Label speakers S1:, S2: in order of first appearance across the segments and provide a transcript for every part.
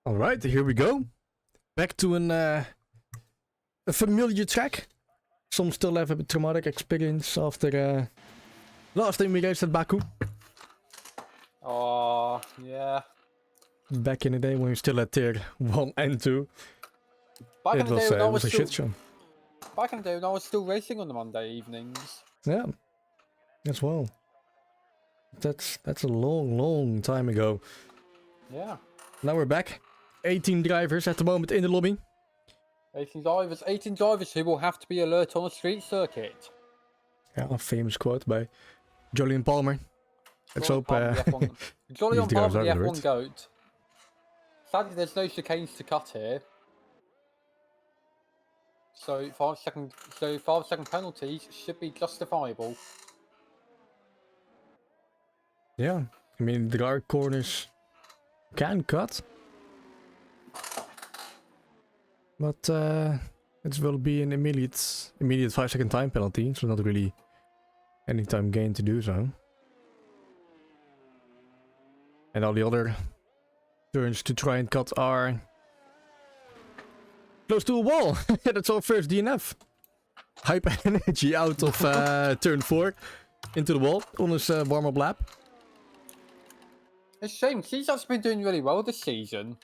S1: Alright, here we go. Back to a familiar track. Some still have a bit traumatic experience after last time we raced at Baku.
S2: Oh, yeah.
S1: Back in the day when we still had tier 1 and 2.
S2: Back in
S1: It
S2: the day when I
S1: was
S2: was
S1: a
S2: still,
S1: shit show.
S2: back in the day when I was still racing on the Monday evenings.
S1: Yeah, as well. That's a long time ago.
S2: Yeah.
S1: Now we're back. 18 drivers at the moment in the lobby.
S2: 18 drivers who will have to be alert on a street circuit.
S1: Yeah, a famous quote by Jolyon Palmer. Let's hope
S2: Jolly on
S1: these
S2: par
S1: guys
S2: with the
S1: are
S2: F1
S1: alert.
S2: goat. Sadly, there's no chicanes to cut here. So 5-second penalties should be justifiable.
S1: Yeah, I mean there are corners can cut. But it will be an immediate 5-second time penalty, so not really any time gain to do so. And all the other turns to try and cut are close to a wall. That's our first DNF. Hyper energy out of turn 4 into the wall on his warm-up lap.
S2: It's a shame, he's actually been doing really well this season.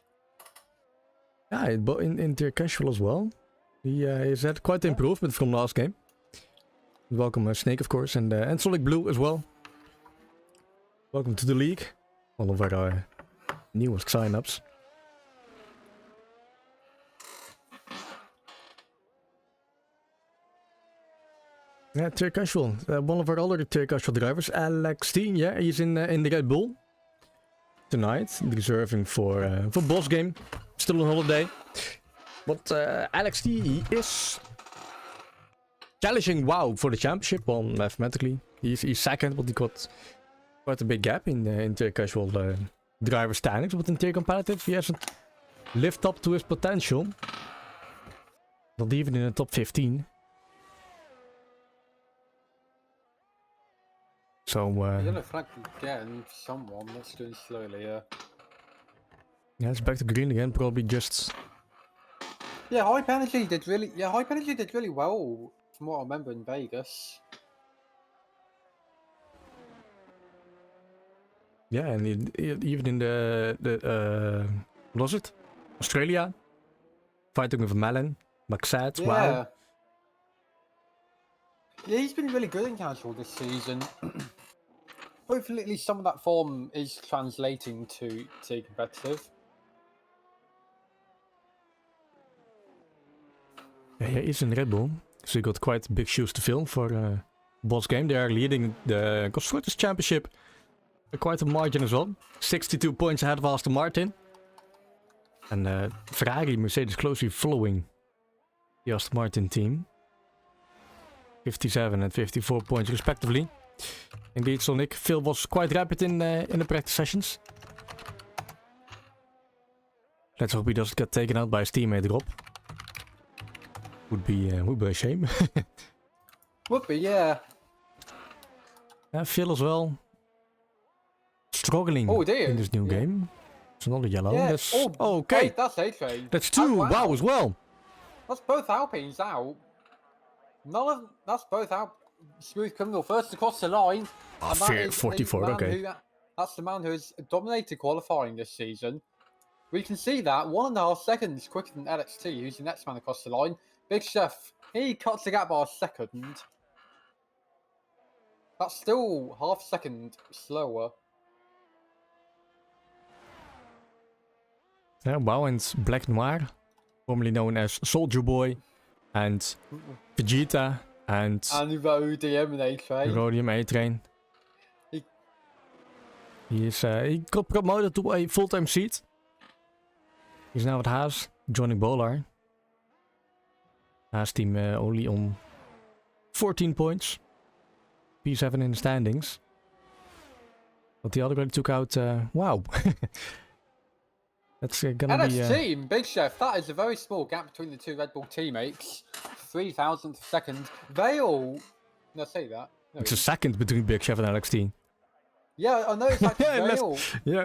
S1: Yeah, but in tier casual as well. He's had quite the improvement from last game. Welcome Snake, of course, and Solid Blue as well. Welcome to the league. All of our newest sign-ups. Yeah, tier casual. One of our other tier casual drivers, Alex T. Yeah, he's in the Red Bull tonight, reserving for boss game. Still on holiday. But Alex T, he is challenging WoW for the championship. Well, mathematically, he's second, but he got quite a big gap in tier casual driver standings. But in tier competitive, he hasn't lived up to his potential. Not even in the top 15. So
S2: He's gonna flag again for someone that's doing slowly, yeah.
S1: Yeah, it's back to green again, probably just...
S2: Yeah, Hype Energy did really well from what I remember in Vegas.
S1: Yeah, and even in the what was it? Australia? Fighting with Melon, Maxat,
S2: Yeah.
S1: wow.
S2: Yeah, he's been really good in casual this season. Hopefully at least some of that form is translating to competitive.
S1: Yeah, he's in Red Bull, so he got quite big shoes to fill for boss game. They are leading the Constructors Championship by quite a margin as well. 62 points ahead of Aston Martin. And Ferrari, Mercedes closely following the Aston Martin team. 57 and 54 points respectively. Indeed, Sonic. Phil was quite rapid in the practice sessions. Let's hope he doesn't get taken out by his teammate Rob. Would be a shame.
S2: Would be, yeah.
S1: Phil as well. Struggling in this new game. It's another yellow.
S2: Yeah.
S1: That's
S2: oh,
S1: okay.
S2: Hey, that's A-Train.
S1: That's 2. Wow as well.
S2: That's both Alpines out. That's both out. Smooth criminal first across the line.
S1: Oh, 44, okay.
S2: That's the man who has dominated qualifying this season. We can see that 1.5 seconds quicker than LXT, who's the next man across the line. Big Chef, he cuts the gap by a second. That's still half a second slower.
S1: Yeah, wow, and Black Noir, formerly known as Soldier Boy, and Vegeta, and
S2: Rhodium and A-Train.
S1: Rhodium A-Train. He got promoted to a full-time seat. He's now at Haas, joining Bolar. Haas team only on 14 points. P7 in the standings. But the other guy took out, wow. That's gonna be...
S2: team, Big Chef, that is a very small gap between the two Red Bull teammates. 3,000th second. They all... No, say that. No,
S1: it's a second between Big Chef and LXT.
S2: Yeah, I know it's actually
S1: Yeah.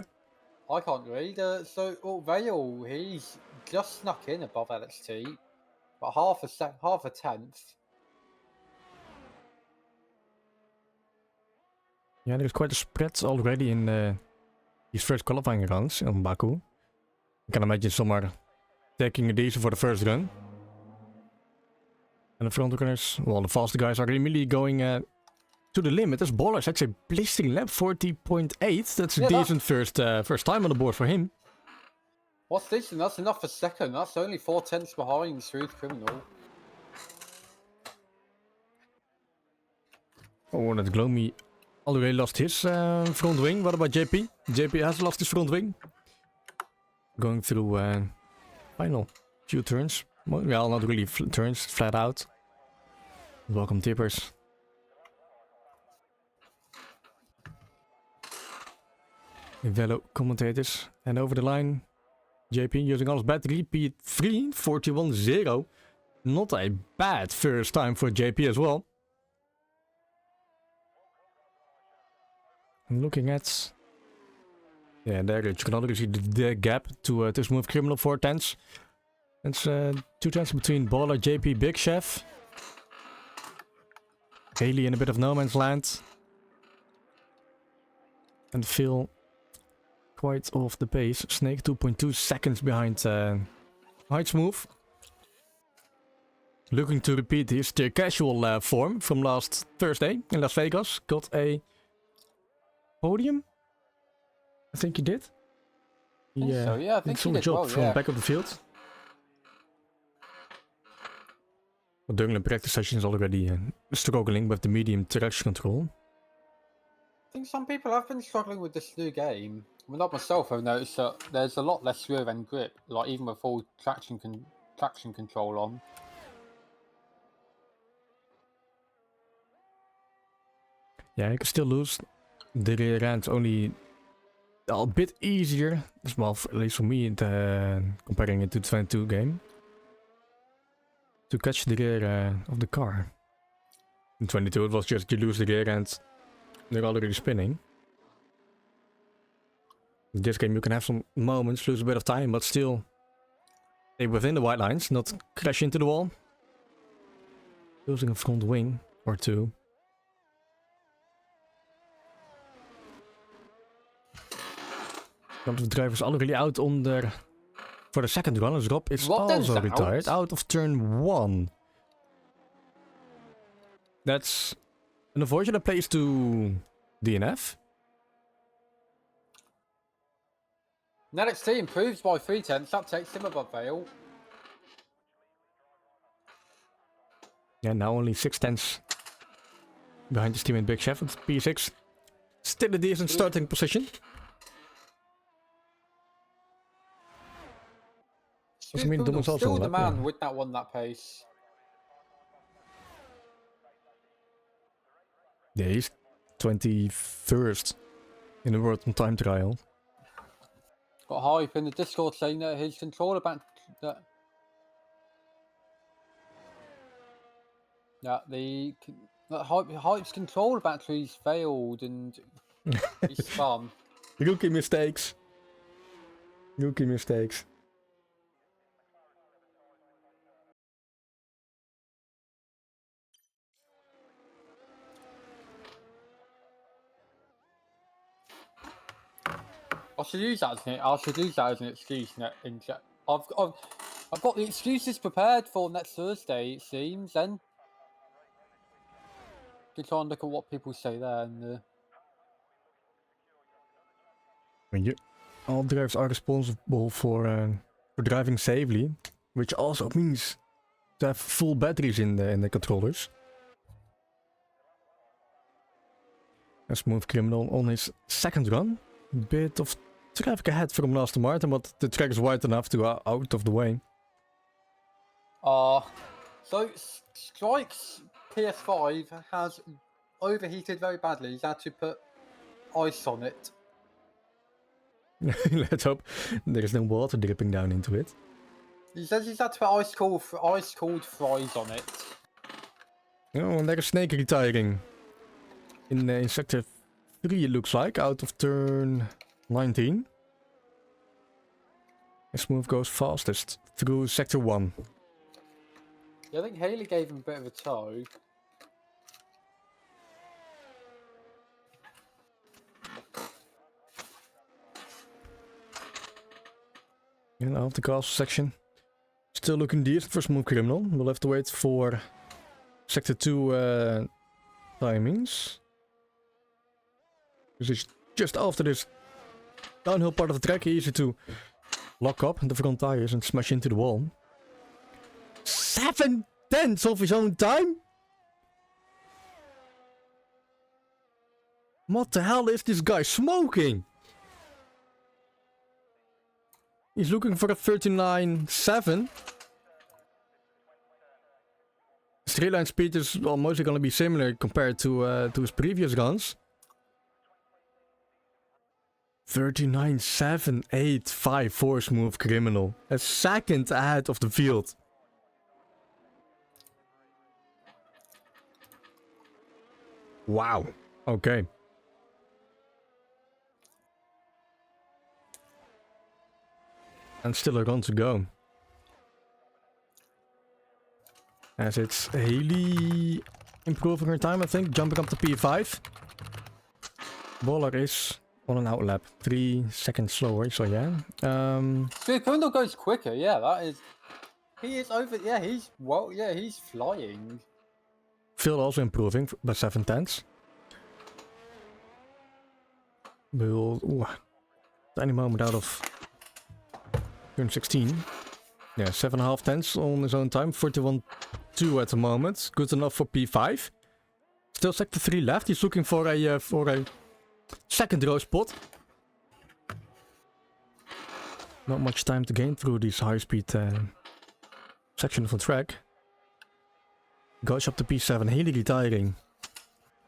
S2: I can't read. Vale, he's just snuck in above LXT, but half a tenth.
S1: Yeah, there's quite a spread already in these first qualifying rounds on Baku. I can imagine some are taking a diesel for the first run. And the front runners, well, the faster guys are immediately going to the limit. As Baller's actually blistering lap 40.8. That's a decent first time on the board for him.
S2: What's decent? That's enough for second. That's only 4 tenths behind Smooth Criminal.
S1: Oh, that Gloomy already lost his front wing. What about JP? JP has lost his front wing. Going through final few turns. Well, not really turns, flat out. Welcome tippers. Velo commentators. And over the line, JP using all his battery. P3, 41-0. Not a bad first time for JP as well. And looking at... Yeah, there you can already see the gap to Smooth Criminal, 4 tenths. It's 2 tenths between Baller, JP, Big Chef. Haley in a bit of no man's land. And Phil quite off the pace. Snake 2.2 seconds behind Smooth. Looking to repeat his casual form from last Thursday in Las Vegas. Got a podium? I think he did.
S2: Yeah, I think he did
S1: job
S2: well,
S1: from back of the field. Well, during the practice sessions already struggling with the medium traction control.
S2: I think some people have been struggling with this new game. Well, not myself. I've noticed that there's a lot less swerve and grip, like even with full traction control on.
S1: Yeah, you can still lose the rear end only a bit easier. Well, at least for me, comparing it to the 22 game. To catch the rear of the car. In 22 it was just you lose the rear end, they're already spinning. In this game you can have some moments, lose a bit of time, but still stay within the white lines, not crash into the wall. Losing a front wing or two. Some of the drivers already out on their... For the second run, as Rob is also retired, out of turn 1. That's an unfortunate place to DNF.
S2: NXT improves by 3 tenths, that takes him above Vale.
S1: Yeah, now only 6 tenths behind his teammate Big Chef at P6. Still a decent starting position.
S2: Still the man with that pace.
S1: Yeah, he's 21st in the world on time trial.
S2: Got hype in the Discord saying that his controller hype's controller batteries failed and he's spun.
S1: Rookie mistakes. Rookie mistakes.
S2: I should use that as an excuse. I've got the excuses prepared for next Thursday. It seems. Then to try and look at what people say there. And
S1: all drivers are responsible for driving safely, which also means to have full batteries in the controllers. A Smooth Criminal on his second run. Bit of traffic ahead from Aston Martin, but the track is wide enough to out of the way.
S2: So Strike's PS5 has overheated very badly. He's had to put ice on it.
S1: Let's hope there is no water dripping down into it.
S2: He says he's had to put ice cold fries on it.
S1: Oh, and there is Snake retiring. In sector 3 it looks like, out of turn 19. Smooth goes fastest through sector 1.
S2: Yeah, I think Haley gave him a bit of a tow.
S1: And out of the castle section. Still looking decent for Smooth Criminal. We'll have to wait for sector 2 timings. Because it's just after this downhill part of the track, easy to lock up the front tires and smash into the wall. 7/10 of his own time? What the hell is this guy smoking? He's looking for a 39.7. Straight line speed is mostly going to be similar compared to his previous runs. 39.785 for Smooth Criminal. A second ahead of the field. Wow. Okay. And still a run to go. As it's Haley improving her time, I think, jumping up to P5. Waller is on an outlap, 3 seconds slower, so yeah.
S2: Criminal goes quicker, yeah, that is... He is over, yeah, he's, well, yeah, he's flying.
S1: Phil also improving by 7/10. Will, tiny moment out of turn 16. Yeah, 7.5 on his own time, 41.2 at the moment. Good enough for P5. Still sector 3 left. He's looking for a second row spot. Not much time to gain through these high-speed sections of the track. Goes up to P7. Haley retiring.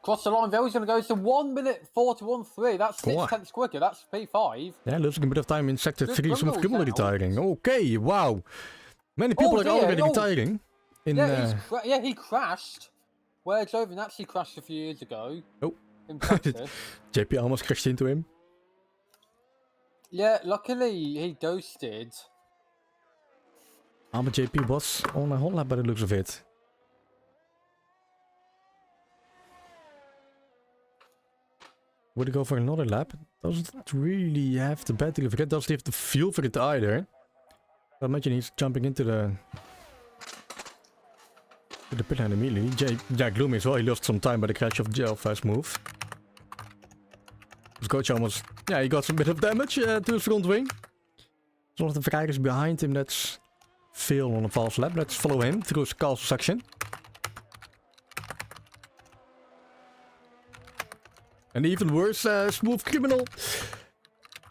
S2: Cross the line, Ville's going to go to 1 minute 41.3. That's 6/10 quicker. That's P5.
S1: Yeah, losing a bit of time in sector 3. Smooth Criminal
S2: now.
S1: retiring. Okay, wow. Many people are already retiring. In,
S2: yeah, he crashed. Where Joven actually crashed a few years ago.
S1: Oh.
S2: In practice.
S1: JP almost crashed into him.
S2: Yeah, luckily he ghosted.
S1: But JP was on a whole lap by the looks of it. Would he go for another lap? Doesn't really have the battery for it. Doesn't have the fuel for it either. I imagine he's jumping into the pit lane immediately. Yeah, Gloomy as well. He lost some time by the crash of Smooth. His coach almost... Yeah, he got some bit of damage to his front wing. There's one of the riders behind him that's Phil on a false lap. Let's follow him through his castle section. And even worse, Smooth Criminal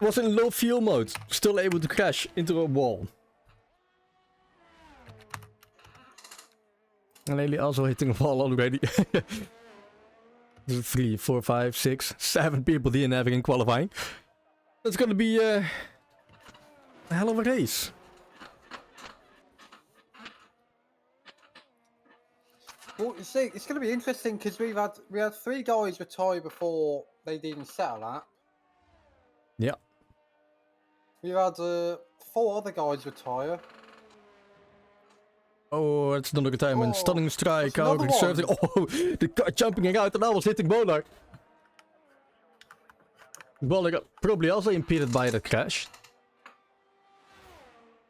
S1: was in low fuel mode, still able to crash into a wall. And Haley also hitting a wall already. 3, 4, 5, 6, 7 people DNFing in qualifying. That's gonna be a hell of a race.
S2: Well, you see, it's going to be interesting because we had 3 guys retire before they'd even set a lap.
S1: Yeah.
S2: We had 4 other guys retire.
S1: Oh, it's another retirement.
S2: Oh,
S1: Stunning strike. Oh,
S2: another
S1: the car jumping out and I was hitting Bolar. Bolar probably also impeded by that crash.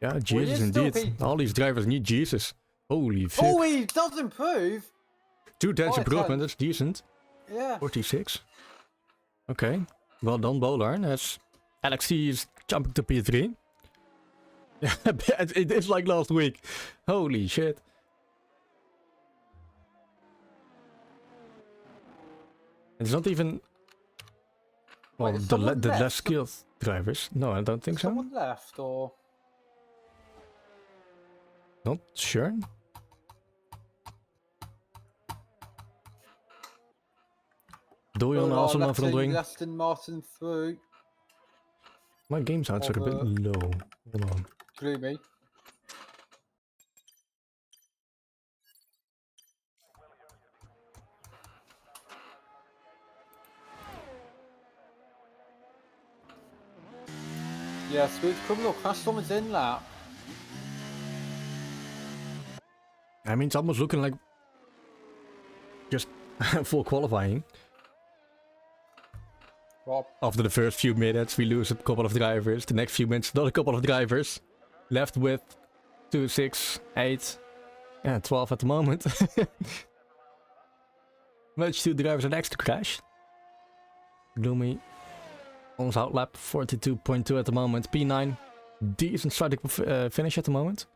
S1: Yeah, Jesus indeed. All these drivers need Jesus. Holy fuck.
S2: Oh, he does improve!
S1: 2 improvement, that's decent.
S2: Yeah.
S1: 46. Okay. Well done, Bolar. As LXT is jumping to P3. Yeah, it is like last week. Holy shit. It's not even... Well,
S2: Wait,
S1: the
S2: left?
S1: less skilled drivers. No, I don't think so.
S2: Someone left, or...
S1: Not sure. Doyle and also not front wing.
S2: Aston Martin through.
S1: My game sounds are a bit low. Hold on.
S2: Gloomy. Yeah, Smooth Criminal crashed on his in lap.
S1: I mean, it's almost looking like just full qualifying.
S2: Rob.
S1: After the first few minutes, we lose a couple of drivers. The next few minutes, another couple of drivers. Left with 2, 6, 8, and 12 at the moment. Much 2 drivers are next to crash. Gloomy. Almost outlap, 42.2 at the moment. P9, decent starting finish at the moment.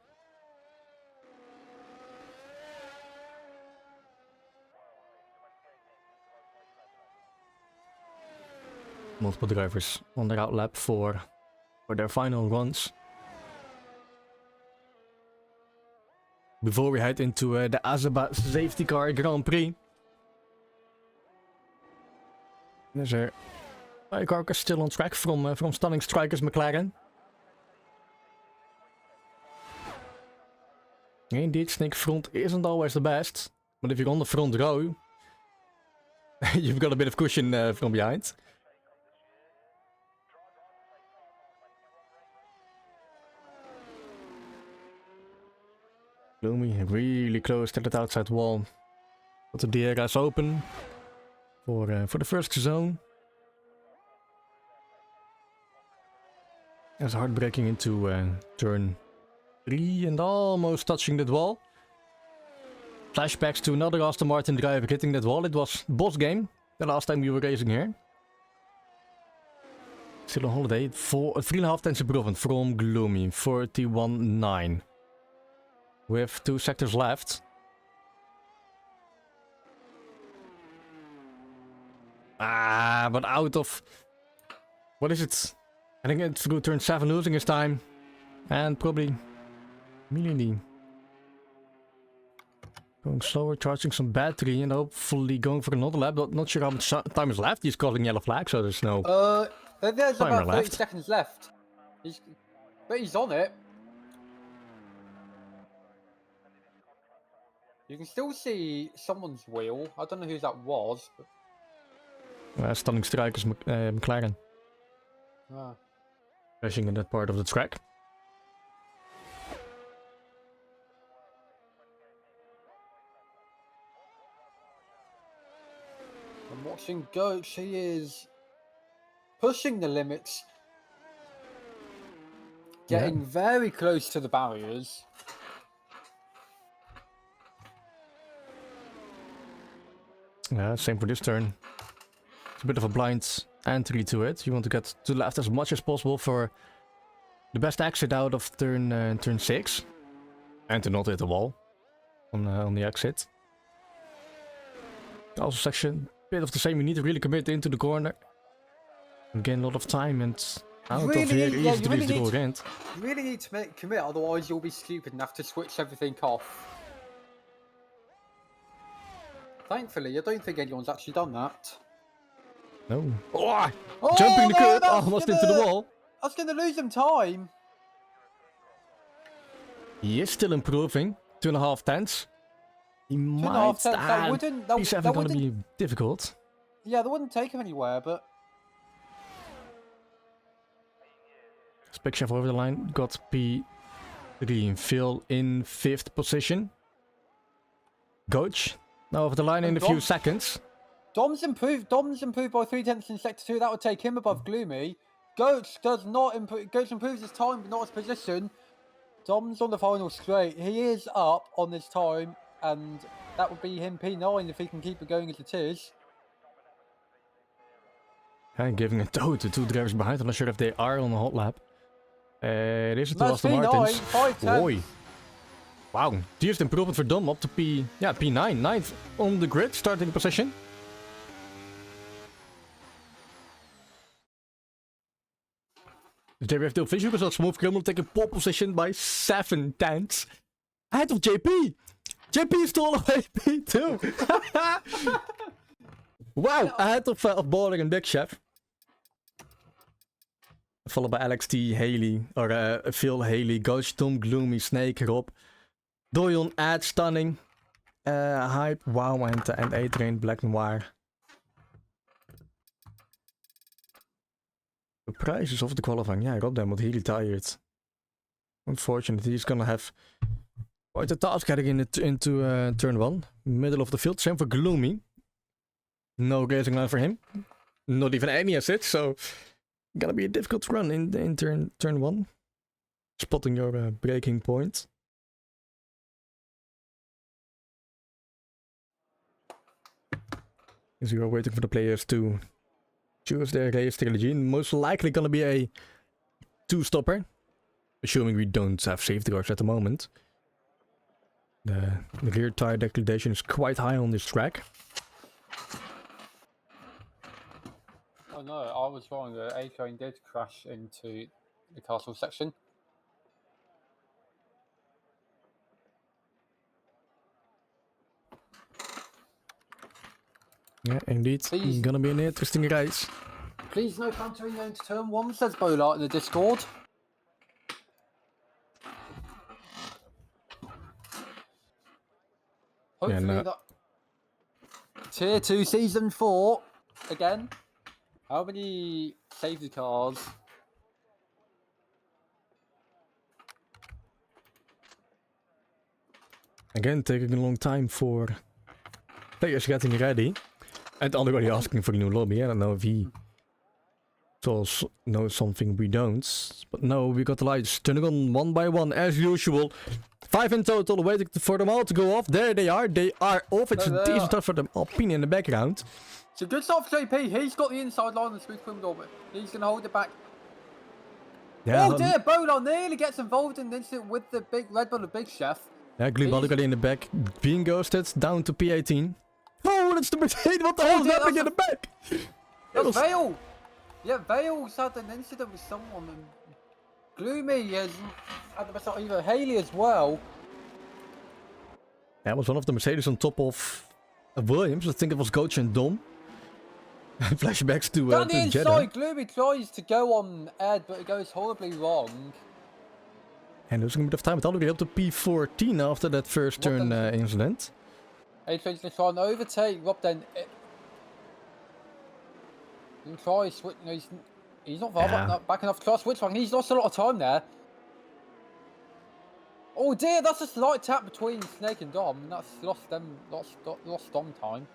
S1: Multiple drivers on their outlap for their final runs. Before we head into the Azerbaijan Safety Car Grand Prix. There's a car still on track from Stunning Strikers McLaren. Indeed, Snake front isn't always the best, but if you're on the front row, you've got a bit of cushion from behind. Gloomy really close to that outside wall. But the DRS open for the first zone. As hard braking into turn 3 and almost touching that wall. Flashbacks to another Aston Martin driver hitting that wall. It was boss game the last time we were racing here. Still on holiday. 3.5 tenths improvement from Gloomy. 41.9. With 2 sectors left. But out of... What is it? I think it's through turn 7 losing his time. And probably... immediately going slower, charging some battery and hopefully going for another lap. Not sure how much time is left. He's calling yellow flag, so there's no
S2: There's
S1: timer
S2: about 30
S1: left.
S2: seconds left. But he's on it. You can still see someone's wheel. I don't know who that was. But...
S1: Stunning Strikers McLaren.
S2: Ah.
S1: Crashing in that part of the track.
S2: I'm watching Goat. He is pushing the limits. Getting very close to the barriers.
S1: Yeah, same for this turn. It's a bit of a blind entry to it. You want to get to the left as much as possible for the best exit out of turn 6. And to not hit the wall on the exit. Also section, bit of the same, you need to really commit into the corner. And gain a lot of time and out of here, easy to reach the door end.
S2: You really need to commit, otherwise you'll be stupid and have to switch everything off. Thankfully, I don't think anyone's actually done that.
S1: No. Oh, jumping the curb, almost into the wall.
S2: I was going to lose him time.
S1: He is still improving. 2.5 tenths. He might stand. P7 gonna be difficult.
S2: Yeah, that wouldn't take him anywhere, but...
S1: Spec Chef over the line. Got P3. Phil in 5th position. Coach. Now over the line in a few seconds.
S2: Dom's improved by 3 tenths in sector 2. That would take him above Gloomy. Goats does not improve. Goats improves his time, but not his position. Dom's on the final straight. He is up on this time, and that would be him P9 if he can keep it going as it is.
S1: And giving a toe to 2 drivers behind. I'm not sure if they are on the hot lap. It is the Aston Martins.
S2: 5 tenths.
S1: Boy. Wow, dearest improvement for Dom up to P9, 9th on the grid, starting position. JB heeft visual results. Smooth Criminal taking pole position by 7 tenths. Ahead of JP. JP is still away P2. Wow, ahead of Baller and Big Chef. Followed by Alex T, Haley, or Phil, Haley, Ghost, Tom, Gloomy, Snake, Rob. Doyon, Ad, Stunning, Hype, Wow, and A-Train, Black Noir. The prices of the qualifying. Yeah, I got them, but he retired. Unfortunately, he's gonna have quite a task heading into turn 1. Middle of the field. Same for Gloomy. No racing line for him. Not even any assist, so gonna be a difficult run in turn 1. Spotting your breaking point. As you are waiting for the players to choose their race strategy. Most likely gonna be a 2-stopper. Assuming we don't have safety cars at the moment. The rear tire degradation is quite high on this track.
S2: Oh no, I was wrong. The A train did crash into the castle section.
S1: Yeah, indeed.
S2: Please.
S1: Gonna be an interesting race.
S2: Please no countering into turn 1, says Bolart in the Discord. Hopefully that... Tier 2 Season 4. Again. How many safety cars?
S1: Again, taking a long time for players getting ready. And already asking for a new lobby. I don't know if he knows something we don't. But no, we got the lights turning on one by one as usual. 5 in total, waiting for them all to go off. There they are. They are off. It's a decent start for the Alpine in the background.
S2: It's a good start for JP. He's got the inside line on the smooth criminal, but he's going to hold it back. Yeah, oh dear, Bolart nearly gets involved in the incident with the big Red Bull, the big chef.
S1: Yeah, Glibali in the back, being ghosted, down to P18. Oh, that's the Mercedes. What the hell is happening in the back?
S2: That's Vale. Yeah, Vale's had an incident with someone. And Gloomy has had the best out either. Haley as well.
S1: That was one of the Mercedes on top of Williams. I think it was Coach and Dom. Flashbacks to
S2: Down the inside,
S1: Jeddah.
S2: Gloomy tries to go on Ed, but it goes horribly wrong.
S1: And losing a bit of time. It's already up to P14 after that first turn incident.
S2: A-Train's going to try and overtake Rob then. He tries switch. No, he's not far back enough to try switch one. He's lost a lot of time there. Oh dear, that's a slight tap between Snake and Dom. That's lost Dom time.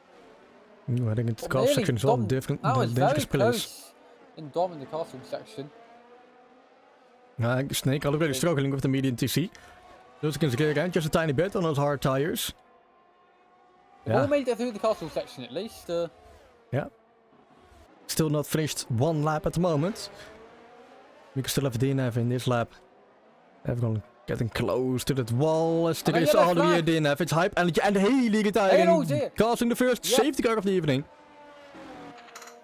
S1: Heading into the car section as well. Different dangerous pillars.
S2: In Dom in the castle section.
S1: Snake already struggling with the median TC. Losing his gear again just a tiny bit on those hard tires.
S2: All made it through the castle section at least.
S1: Yeah. Still not finished one lap at the moment. We can still have DNF in this lap. Everyone getting close to that wall as there is already a DNF. It's Hype and Haley retiring. Casting the first safety car of the evening.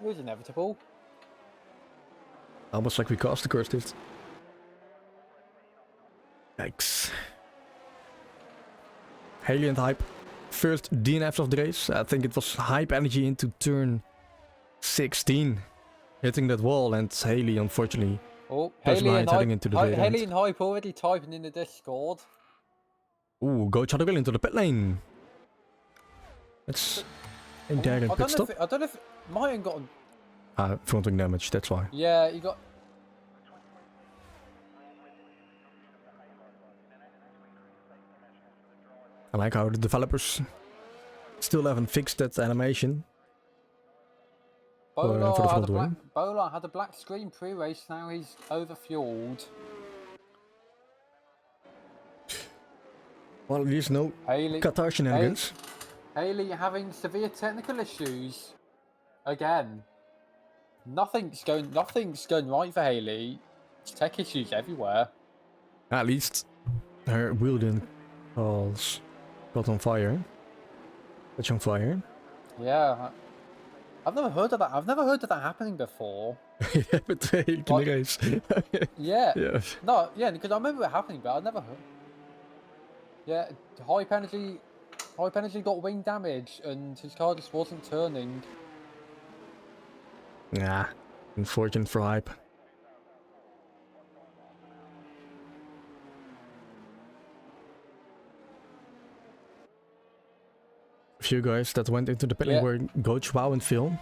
S2: It was inevitable.
S1: Almost like we cast the cursed it. Yikes. Haley and Hype. First DNFs of the race. I think it was Hype Energy into turn 16. Hitting that wall, and Haley unfortunately heading into the dead end.
S2: Haley and Hype already typing in the Discord.
S1: Ooh, go Chadwill into the pit lane. That's a direct pit stop.
S2: I don't know if Martin got
S1: front wing damage, that's why.
S2: Yeah, you got...
S1: I like how the developers still haven't fixed that animation.
S2: Bolart had a black screen pre-race, now he's overfueled.
S1: Well, there's no Qatar shenanigans.
S2: Haley having severe technical issues. Again. Nothing's going right for Haley. It's tech issues everywhere.
S1: At least her wheel didn't got on fire. Catch on fire.
S2: Yeah. I've never heard of that. I've never heard of that happening before.
S1: Yeah, but race.
S2: Yeah.
S1: Yeah.
S2: No, yeah, because I remember it happening, but I've never heard. Yeah, Hype Energy got wing damage and his car just wasn't turning.
S1: Nah, unfortunate for Hype. A few guys that went into the pit lane were Goach, Wow and Phil.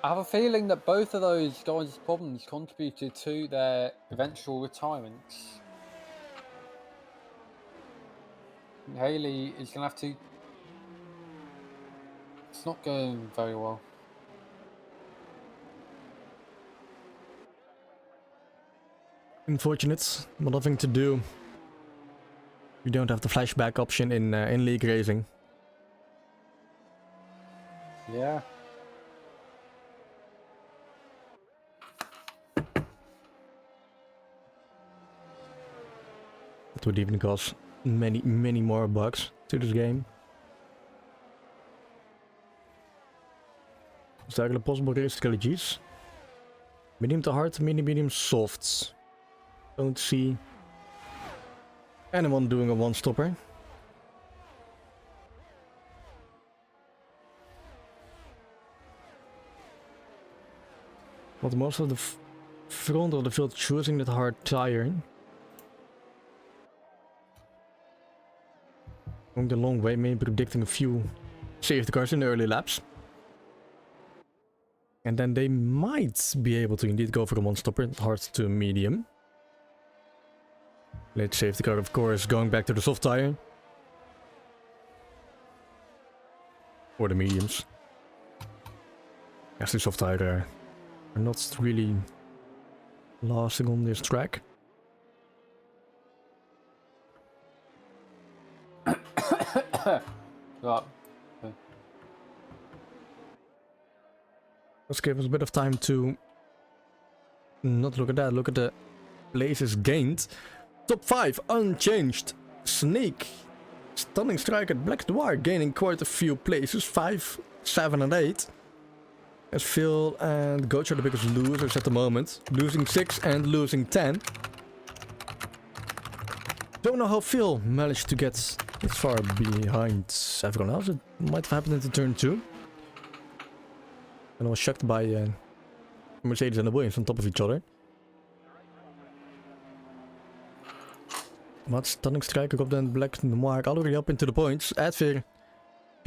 S2: I have a feeling that both of those guys' problems contributed to their eventual retirements. Haley is going to have to... It's not going very well.
S1: Unfortunate, but nothing to do. You don't have the flashback option in league racing.
S2: Yeah.
S1: That would even cause many more bugs to this game. Is there a possible race strategies? Medium to hard, medium softs. Don't see anyone doing a one-stopper. But most of the front of the field choosing that hard tire. Going the long way, maybe predicting a few safety cars in the early laps. And then they might be able to indeed go for the one-stopper, hard to medium. Late safety car, of course, going back to the soft tire. Or the mediums. As the soft tire are not really lasting on this track.
S2: Right.
S1: Let's give us a bit of time to not look at that, look at the places gained. Top 5 unchanged. Snake, Stunning Strike at Black Noir gaining quite a few places, 5, 7 and 8. As Phil and Goach are the biggest losers at the moment, losing 6 and losing 10. Don't know how Phil managed to get this far behind everyone else. It might have happened into turn 2. And I was shocked by Mercedes and the Williams on top of each other. But Stunning Striker up then Black Noir already up into the points. Adver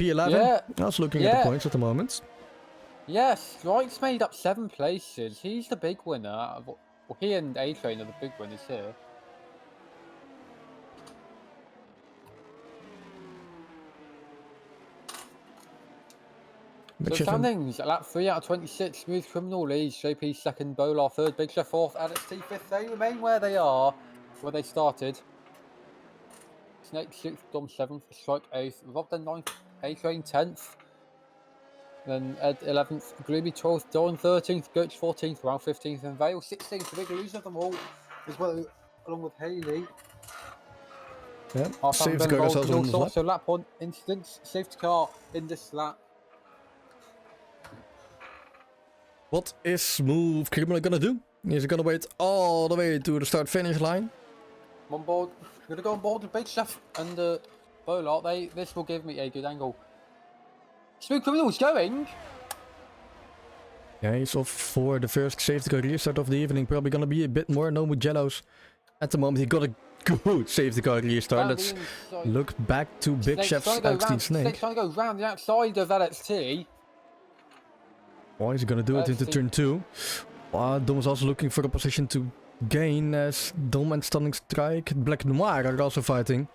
S1: P11.
S2: Yeah.
S1: Also looking at the points at the moment.
S2: Yes, Strike's made up 7 places. He's the big winner. Well, he and A-Train are the big winners here. So standings, lap 3 out of 26, Smooth Criminal leads, JP second, Bolar third, Big Chef fourth, LXT fifth. They remain where they are, where they started. Snake sixth, Dom seventh, Strike eighth, Rob then ninth, A-Train 10th. Then Ed 11th, Gloomy 12th, Doran 13th, Goach 14th, Round 15th, and Vale 16th. The big loser of them all, as well along with Haley.
S1: Yeah, safety car is also on the lap.
S2: So lap 1 incidents, safety car in this lap.
S1: What is Smooth Criminal gonna do? Is he gonna wait all the way to the start-finish line?
S2: I'm on board. I'm gonna go on board with Big Chef and Bolar. This will give me a good angle. Smooth Criminal's going.
S1: Yeah, he's off for the first safety car restart of the evening. Probably gonna be a bit more. No Mugellos at the moment. He got a good safety car restart. Let's look back to Big Chef's LXT Snake.
S2: Snake's trying to go round the outside of LXT.
S1: Oh, is he gonna do it into turn 2? Dom is also looking for a position to gain as Dom and Stunning Strike. Black Noir are also fighting.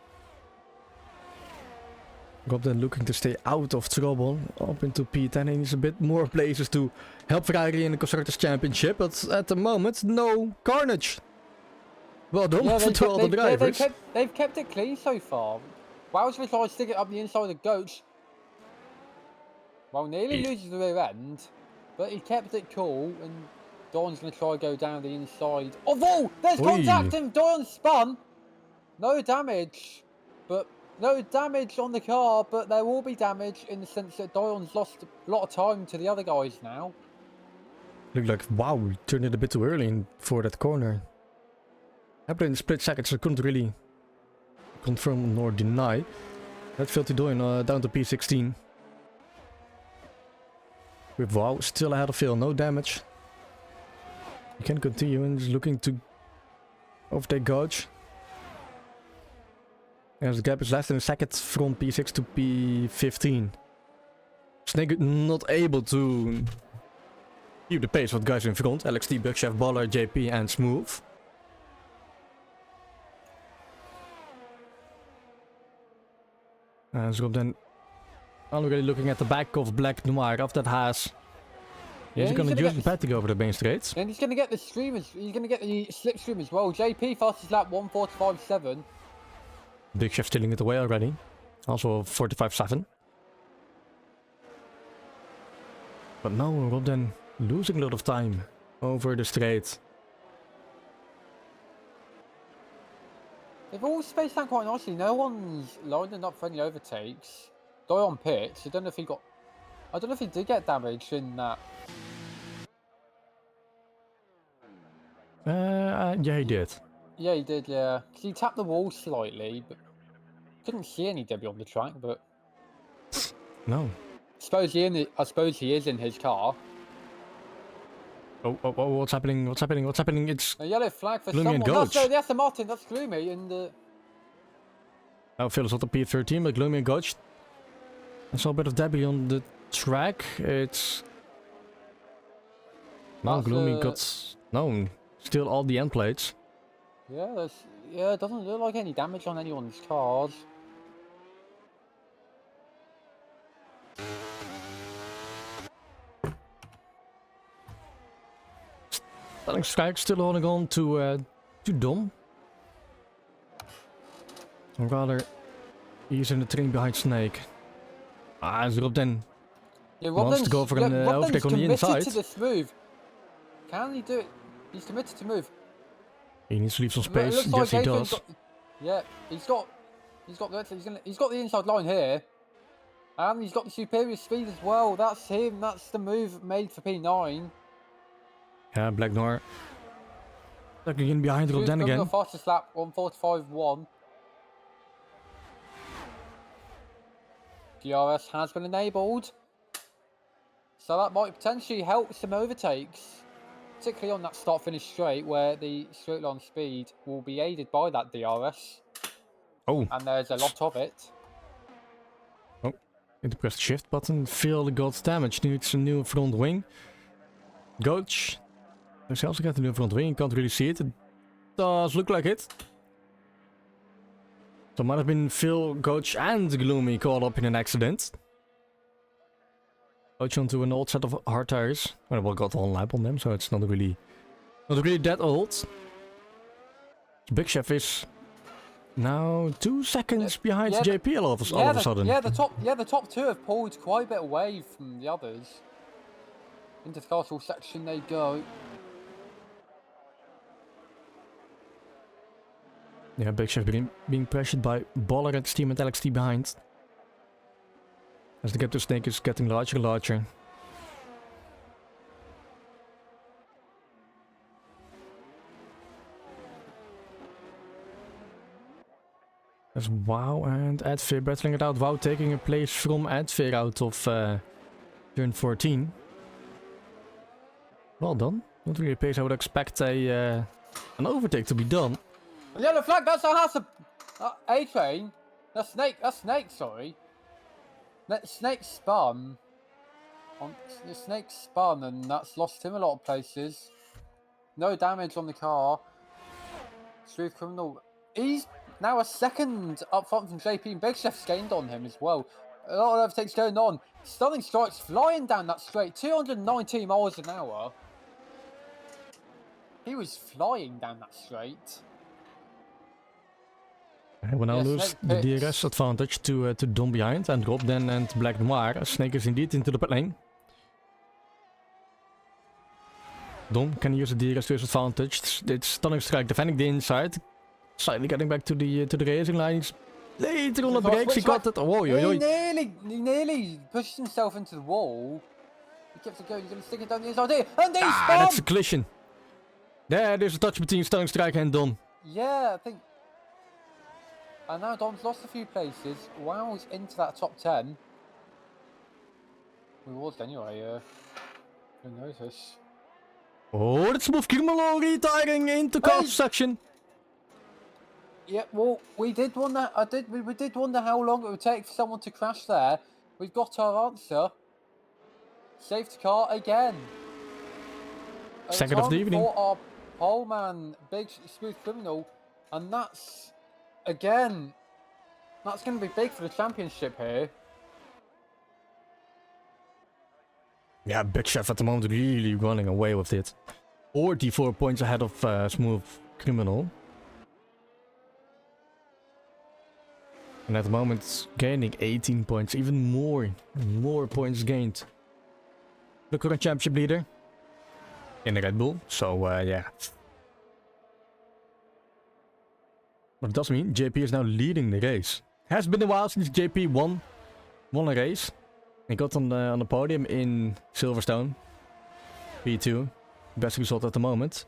S1: Rob then looking to stay out of trouble. Up into P10 and needs a bit more places to help Ferrari in the Constructors' Championship. But at the moment, no carnage. Well done for all the drivers.
S2: They've kept it clean so far. Wow's going to try to stick it up the inside of the Goach. Well, nearly loses the rear end. But he kept it cool, and Don's going to try to go down the inside. Oh, there's contact and Don spun! No damage, no damage on the car, but there will be damage in the sense that Don's lost a lot of time to the other guys now.
S1: Looked like, wow, we turned it a bit too early for that corner. Happened in split seconds, so I couldn't really confirm nor deny. That failed to Doyle down to P16. With Wow still ahead of Phil, no damage. He can continue and is looking to overtake Goach. As the gap is less than a second from P6 to P15. Snake not able to Keep the pace with guys in front. LXT, Big Chef, Baller, JP and Smooth. So then already looking at the back of Black Noir of that has. He's gonna use the pad to go over the main straights.
S2: And he's gonna get the streamers. He's gonna get the slipstream as well. JP fastest lap 1:45.7.
S1: Big Chef stealing it away already. Also 45.7. But now Rob then losing a lot of time over the straight.
S2: They've all spaced out quite nicely. No one's lining up for any overtakes. Die on pits. I don't know if he got. I don't know if he did get damaged in that.
S1: Yeah, he did.
S2: Yeah, he did. Yeah, because he tapped the wall slightly, but couldn't see any debris on the track. But
S1: no.
S2: I suppose he is in his car.
S1: Oh, what's happening? What's happening? What's happening? It's
S2: a yellow flag for
S1: Gloomy
S2: someone.
S1: and Goach.
S2: That's the Martin. That's Gloomy and.
S1: Now Phil is on the P13, but Gloomy and Goach. I saw a bit of debris on the track. It's now Gloomy got still all the end plates.
S2: Yeah, it doesn't look like any damage on anyone's cars.
S1: Stunning Strike still holding on to Dom. Or rather, he's in the train behind Snake. Is Rob then wants to go for an overtake on the inside.
S2: To this move. Can he do it? He's committed to move.
S1: He needs to leave some space. Yes, he does.
S2: He's got the inside line here, and he's got the superior speed as well. That's him. That's the move made for P9.
S1: Yeah, Black Noir. Tucking in behind Rob then again.
S2: The fastest lap 1:45.1. DRS has been enabled, so that might potentially help some overtakes, particularly on that start-finish straight where the straight line speed will be aided by that DRS.
S1: Oh.
S2: And there's a lot of it.
S1: Oh, need to press the shift button. Phil got damaged. Needs a new front wing. Goach. Does he also get a new front wing? Can't really see it. It does look like it. So might have been Phil, Goach and Gloomy caught up in an accident. Goach onto an old set of hard tires. Well, we got one lap on them, so it's not really that old. Big Chef is now 2 seconds behind JP all of a sudden.
S2: The top two have pulled quite a bit away from the others. Into the castle section they go.
S1: Yeah, Big Chef being pressured by Baller and Steam and LXT behind. As the gap to Snake is getting larger and larger. As Wow and Adfair battling it out. Wow taking a place from Adfair out of turn 14. Well done. Not really a pace I would expect an overtake to be done.
S2: Yellow flag, that's A-Train. That's Snake, sorry. Snake spun. The Snake spun and that's lost him a lot of places. No damage on the car. Smooth Criminal. He's now a second up front from JP and Big Chef's gained on him as well. A lot of overtakes going on. Stunning Strikes flying down that straight. 219 miles an hour. He was flying down that straight.
S1: We now lose the DRS advantage to Dom behind and Rob then and Black Noir. Snake is indeed into the pit lane. Dom can use the DRS to his advantage. It's Stunning Strike defending the inside. Slightly getting back to the racing line. He's later on the brakes. He got it. Oh,
S2: he nearly pushed himself into the wall. He kept it going. He's going to stick it down the inside here. And they spun!
S1: That's a collision. There's a touch between Stunning Strike and Dom.
S2: Yeah, I think. And now Dom's lost a few places. Wow's into that top 10. We was anyway, you'll notice.
S1: Oh, that's Smooth Criminal retiring into car section.
S2: Yeah, well, we did wonder. We did wonder how long it would take for someone to crash there. We've got our answer. Safety car again.
S1: Second of the evening.
S2: For our pole man, Big Smooth Criminal, and that's, again, that's going to be big for the championship here.
S1: Yeah, Big Chef at the moment really running away with it. 44 points ahead of Smooth Criminal. And at the moment it's gaining 18 points, even more points gained. The current championship leader in the Red Bull, so yeah. But it does mean JP is now leading the race. Has been a while since JP won a race. He got on the podium in Silverstone, P2, best result at the moment.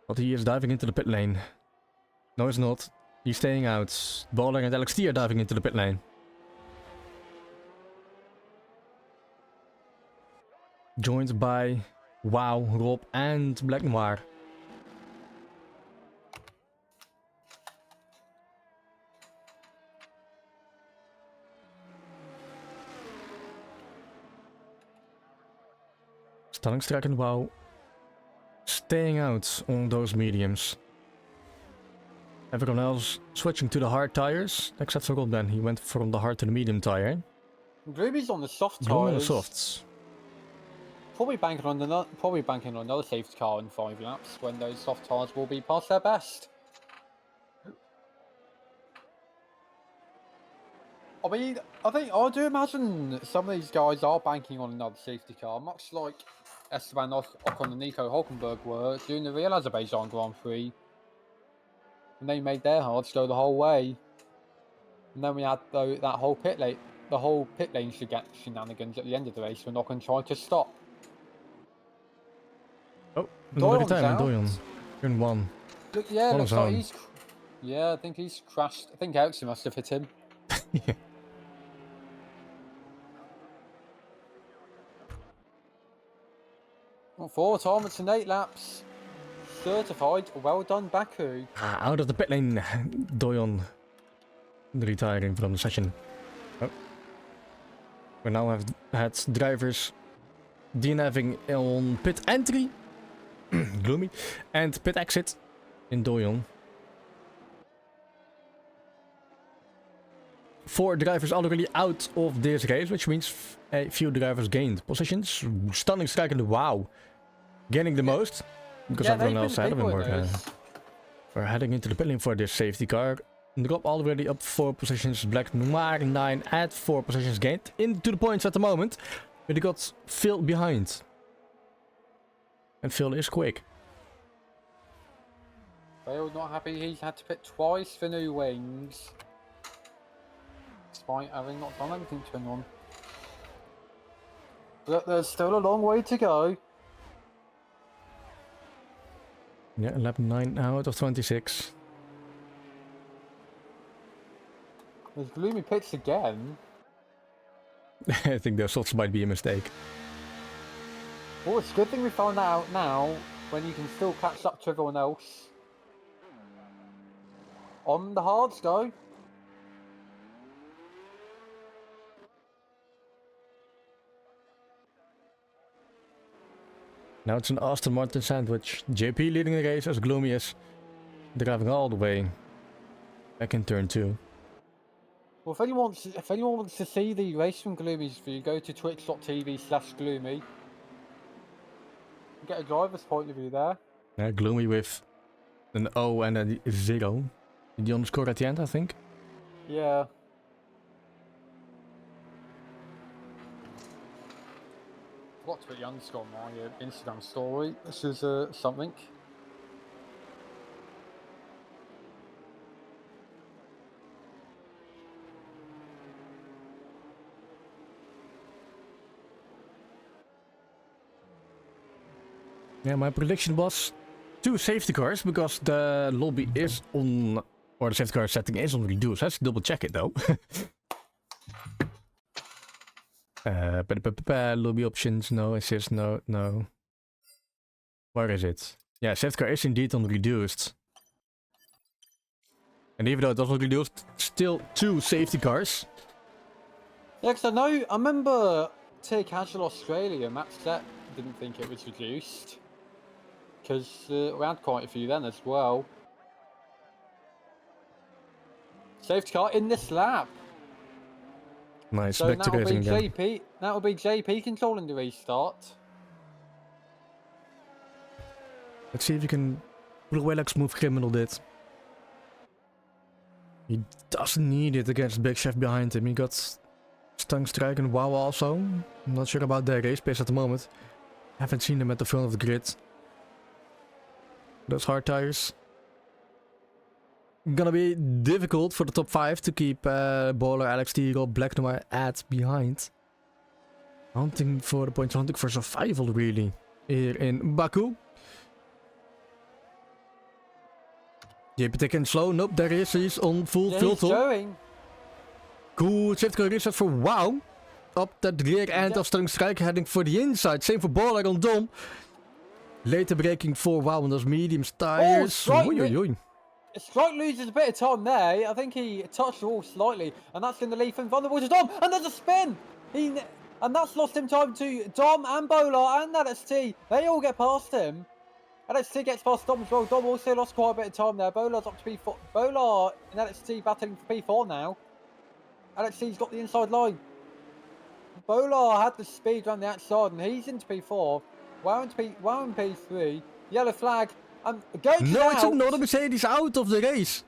S1: But he is diving into the pit lane. No, he's not. He's staying out. Baller and LXT are diving into the pit lane. Joined by Wow, Rob and Black Noir. Stellingstrike and Wow staying out on those mediums. Everyone else switching to the hard tires, except for Rob then. He went from the hard to the medium tire.
S2: Ruby's on the soft tires.
S1: On the softs.
S2: Probably banking on another safety car in 5 laps when those soft tires will be past their best. I mean, I do imagine some of these guys are banking on another safety car, much like Esteban Ocon and Nico Hulkenberg were during the real Azerbaijan Grand Prix. And they made their hards go the whole way. And then we had that whole pit lane shenanigans at the end of the race when Ocon tried to stop.
S1: Oh, another time, Doyon. Turn 1.
S2: Look, yeah, looks like he's... Yeah, I think he's crashed. I think Ericsson must have hit him.
S1: Yeah.
S2: Well, 4 times and 8 laps. Certified. Well done, Baku.
S1: Out of the pit lane, Doyon retiring from the session. Oh. We now have had drivers DNFing on pit entry, Gloomy, and pit exit in Doyon. 4 drivers already out of this race, which means a few drivers gained positions. Stunning strike in the Wow, gaining the most. Because everyone else ahead of him we're heading into the pit lane for this safety car. Drop already up 4 positions. Black Noir 9 at 4 positions gained. Into the points at the moment. But he got Phil behind. And Phil is quick.
S2: Phil not happy he's had to pit twice for new wings. Despite having not done anything to anyone. But there's still a long way to go.
S1: Yeah, lap 9 out of 26.
S2: There's Gloomy pits again.
S1: I think those shots might be a mistake.
S2: Well, it's a good thing we found that out now, when you can still catch up to everyone else. On the hards go.
S1: Now it's an Aston Martin sandwich. JP leading the race as Gloomy is driving all the way back in turn 2.
S2: Well, if anyone wants to see the race from Gloomy's view, go to twitch.tv/gloomy. Get a driver's point of view there.
S1: Yeah, Gloomy with an O and a 0. The underscore at the end, I think.
S2: Yeah. Forgot to put the underscore on my Instagram story. This is something.
S1: Yeah, my prediction was 2 safety cars because the lobby is on, or the safety car setting is on reduce. Let's double check it though. Lobby options, no. Assist, no. Where is it? Yeah, safety car is indeed on reduced. And even though it was on reduced, still 2 safety cars.
S2: Yeah, because I remember Tier Casual Australia, Matt Stepp didn't think it was reduced. because we had quite a few then as well. Safety car in this lap.
S1: Nice,
S2: So
S1: back to
S2: that'll be
S1: racing again.
S2: JP. That'll be JP controlling the restart.
S1: Let's see if you can pull away like Smooth Criminal did. He doesn't need it against Big Chef behind him. He got Stung Strike and Wow also. I'm not sure about their race pace at the moment. Haven't seen them at the front of the grid. Those hard tires. Gonna be difficult for the top 5 to keep Bowler, LXT, Rob, Black Noir at behind. Hunting for the points, hunting for survival really. Here in Baku. JP taking slow. Nope, there he is. He's on full
S2: Yeah,
S1: throttle.
S2: he's going.
S1: Good safety car reset for Wow. Up that rear end of Stung Strike, heading for the inside. Same for Baller on Dom. Later braking for Wow on those mediums tires.
S2: Strike loses a bit of time there. I think he touched the wall slightly, and that's going to leave him vulnerable to Dom. And there's a spin. And that's lost him time to Dom and Bola and LXT. They all get past him. LXT gets past Dom as well. Dom also lost quite a bit of time there. Bola's up to P4. Bola and LXT battling for P4 now. LXT's got the inside line. Bola had the speed around the outside, and he's into P4. Wow in P3. Yellow flag.
S1: No, it's another Mercedes out of the race.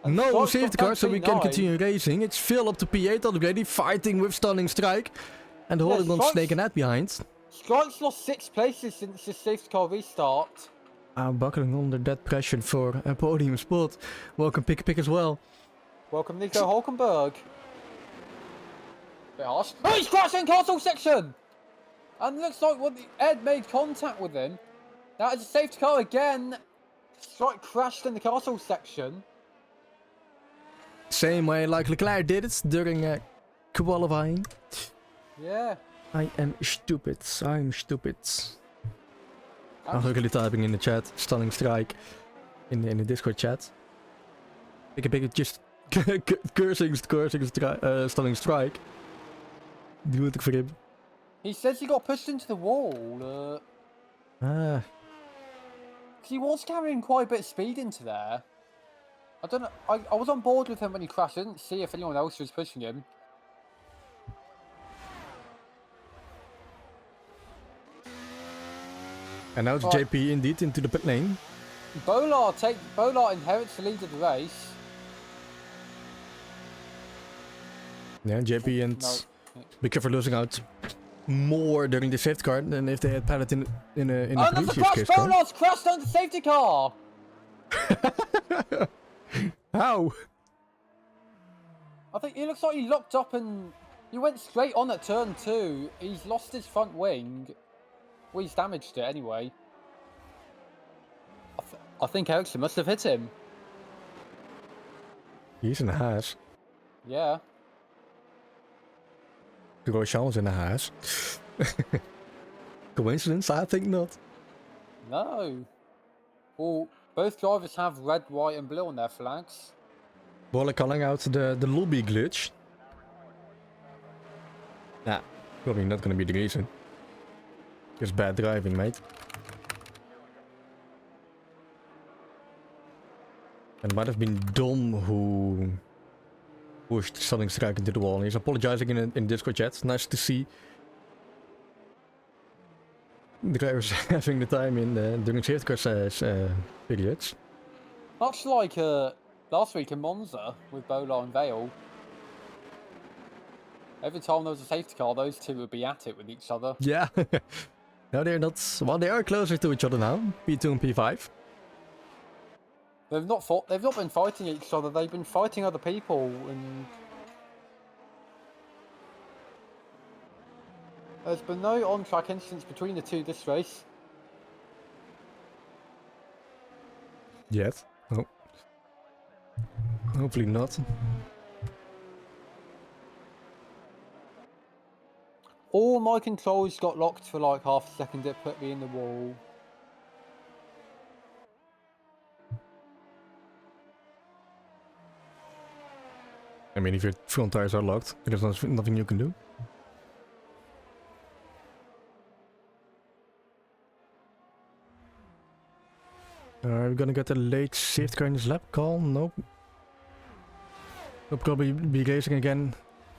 S2: And
S1: No safety car, so we can
S2: P9.
S1: continue racing. It's Phil up to P8 already, fighting with Stunning Strike. And holding on Snake and Nat behind.
S2: Strike's lost 6 places since the safety car restart.
S1: Buckling under that pressure for a podium spot. Welcome Pick as well.
S2: Welcome Nico Hulkenberg. Bit harsh. Oh, he's crashing castle section! And looks like Ed made contact with him. That is a safety car again. Strike crashed in the castle section.
S1: Same way like Leclerc did it during qualifying.
S2: Yeah.
S1: I am stupid. I'm stupid. I'm really typing in the chat. Stunning Strike. In the Discord chat. Pick just cursing Stunning Strike. Doe het voor hem.
S2: He says he got pushed into the wall. He was carrying quite a bit of speed into there. I don't know. I was on board with him when he crashed. I didn't see if anyone else was pushing him.
S1: And now it's JP indeed into the pit lane.
S2: Bola inherits the lead of the race.
S1: Yeah, JP and Big Chef are losing out more during the safety car than if they had Pallet in a previous case.
S2: Bola's crashed on the safety car!
S1: How?
S2: I think it looks like he locked up and he went straight on at turn 2. He's lost his front wing. Well, he's damaged it anyway. I think Ericsson must have hit him.
S1: He's in the haas.
S2: Yeah.
S1: Grosjean's in the haas. Coincidence? I think not.
S2: No. Well, both drivers have red, white and blue on their flags.
S1: Bolle calling out the lobby glitch. Nah, probably not gonna be the reason. Just bad driving, mate. And it might have been Dom who pushed Stunning Strike into the wall. And he's apologizing in Discord chat. Nice to see the drivers having the time in during safety car periods.
S2: Much like last week in Monza with Bola and Vale. Every time there was a safety car, those two would be at it with each other.
S1: Yeah. No, they're not. Well, they are closer to each other now. P2 and P5.
S2: They've not fought. They've not been fighting each other. They've been fighting other people, and there's been no on-track incidents between the two this race.
S1: Yet. Oh. Hopefully not.
S2: All my controls got locked for like half a second. It put me in the wall.
S1: I mean, if your front tires are locked, there's nothing you can do. Are we gonna get a late safety car in this lap call? Nope. We'll probably be racing again.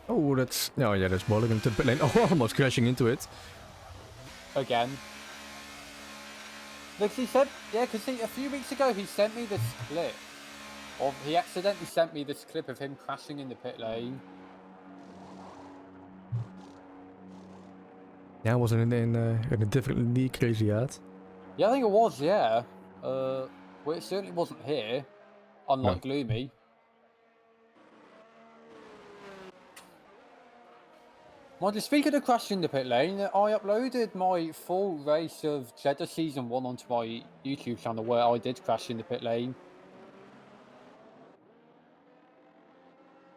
S1: Oh, that's... Oh yeah, that's Bolligan into the pit lane. Oh, almost crashing into it.
S2: Again. Because he said, yeah, because a few weeks ago he sent me this clip. Or he accidentally sent me this clip of him crashing in the pit lane.
S1: Yeah, wasn't in a different league crazy yet.
S2: Yeah, I think it was, yeah. Well, it certainly wasn't here. Unlike
S1: No.
S2: Gloomy. Mind you, speaking of crashing in the pit lane, I uploaded my full race of Jeddah Season 1 onto my YouTube channel where I did crash in the pit lane.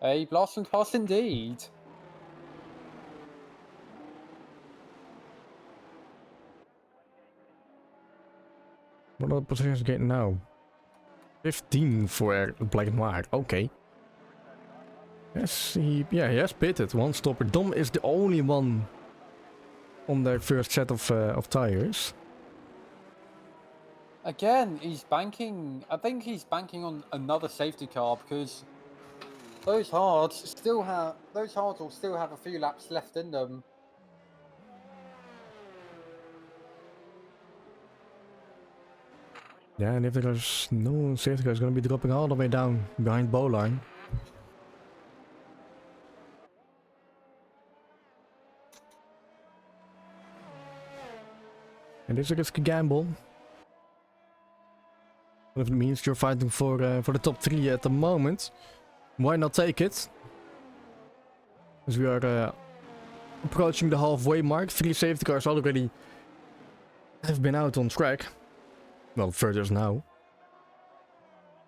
S2: A blast from past indeed.
S1: What are the positions getting now? 15 for Black and White. Okay. Yes, he has pitted. One stopper. Dom is the only one on their first set of tires.
S2: Again, he's banking. I think he's banking on another safety car because those hards will still have a few laps left in them.
S1: Yeah, and if there's no safety car, it's gonna be dropping all the way down behind bowline. And this is a risky gamble. But if it means you're fighting for the top 3 at the moment, why not take it? As we are approaching the halfway mark. 3 safety cars already have been out on track. Well, furthest now.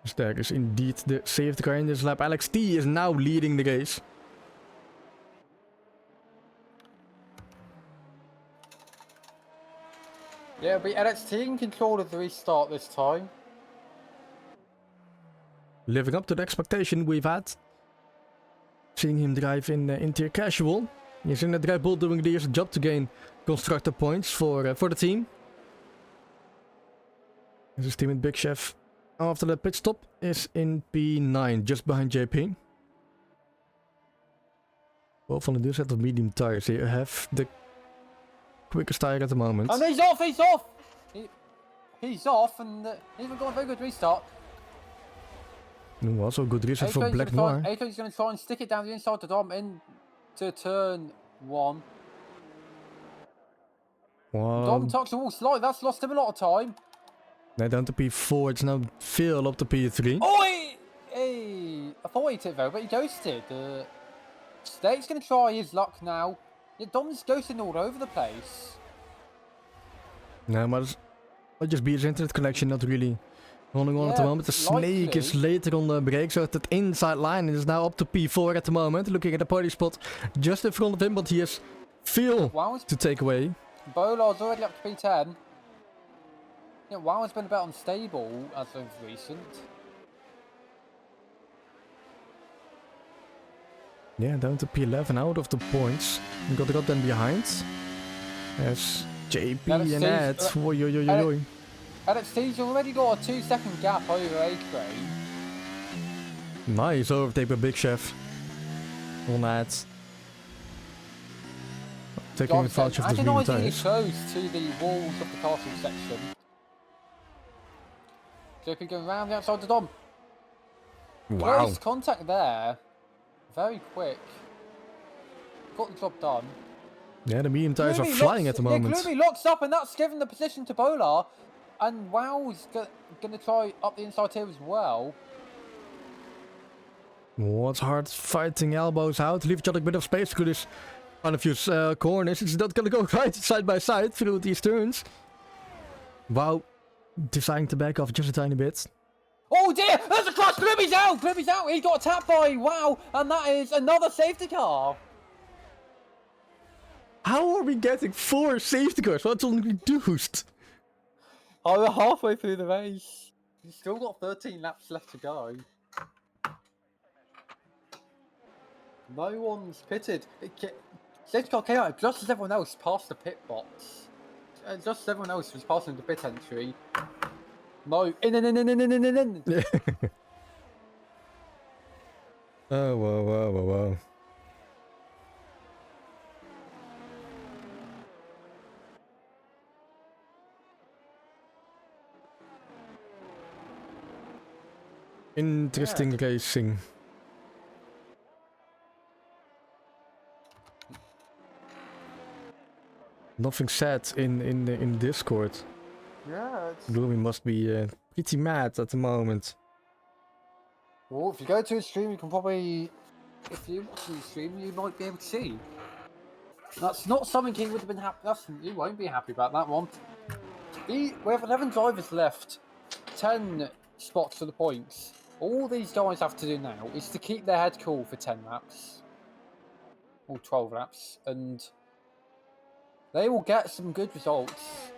S1: So there is indeed the safety car in this lap. Alex T is now leading the race.
S2: Yeah, but LXT in control of the restart this time.
S1: Living up to the expectation we've had. Seeing him drive in interior casual. He's in the Red Bull doing the year's job to gain constructor points for the team. His teammate Big Chef after the pit stop is in P9, just behind JP. Both on the new set of medium tires. They have the quickest tire at the moment.
S2: And he's off! He's off! He's off, and he's even got a very good restart.
S1: No, also good reset for Black Noir.
S2: Aito's going to try and stick it down the inside to Dom into turn 1. Dom tucks the wall slightly. That's lost him a lot of time.
S1: Now down to P4. It's now Phil up to P3.
S2: Oh, I thought he tipped though, but he ghosted. State's going to try his luck now. Yeah, Dom's ghosting all over the place.
S1: No, but might just be his internet connection not really running on at the moment. The snake is later on the break, so that inside line is now up to P4 at the moment. Looking at the party spot just in front of him, but he has Phil to take away.
S2: Bolar's already up to P10. Yeah, WoW has been a bit unstable as of recent.
S1: Yeah, down to P11 out of the points. We got them behind. As JP and Ed.
S2: LXT's already got a 2-second gap over OGKROE.
S1: Nice overtake by Big Chef on Ed. Taking advantage of this medium tires.
S2: Close to the walls of the castle section. JP going round the outside to Dom.
S1: Wow.
S2: Close contact there. Very quick. Got the job done.
S1: Yeah, the medium tires are flying at the moment.
S2: Yeah, Gloomy locks up, and that's given the position to Bolar. And WoW's going to try up the inside here as well.
S1: What's hard fighting elbows out. Leave each other a bit of space through this kind of few corners. It's not going to go right side by side through these turns. WoW deciding to back off just a tiny bit.
S2: Oh dear! There's a crash! Gloomy's out! Gloomy's out! He got tapped by WoW! And that is another safety car!
S1: How are we getting 4 safety cars? What's on reduced?
S2: Oh, we're halfway through the race. You've still got 13 laps left to go. No one's pitted. Safety car came out just as everyone else passed the pit box. Just as everyone else was passing the pit entry. No, in.
S1: Oh, whoa. Interesting racing. Nothing said in Discord.
S2: Yeah, it's...
S1: Gloomy must be pretty mad at the moment.
S2: Well, if you go to his stream, you can probably... If you watch his stream, you might be able to see. That's not something he would have been happy... He won't be happy about that one. We have 11 drivers left. 10 spots for the points. All these guys have to do now is to keep their head cool for 10 laps. Or 12 laps. And they will get some good results.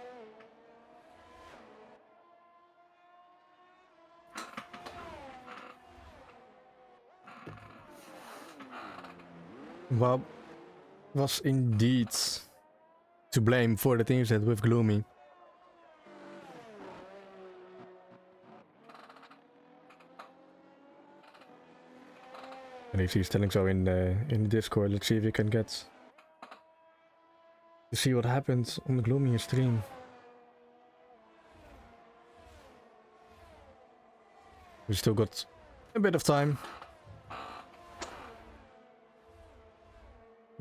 S1: Well, was indeed to blame for the things that with Gloomy. And if he's telling so in the Discord, let's see if we can get to see what happened on the Gloomy stream. We still got a bit of time.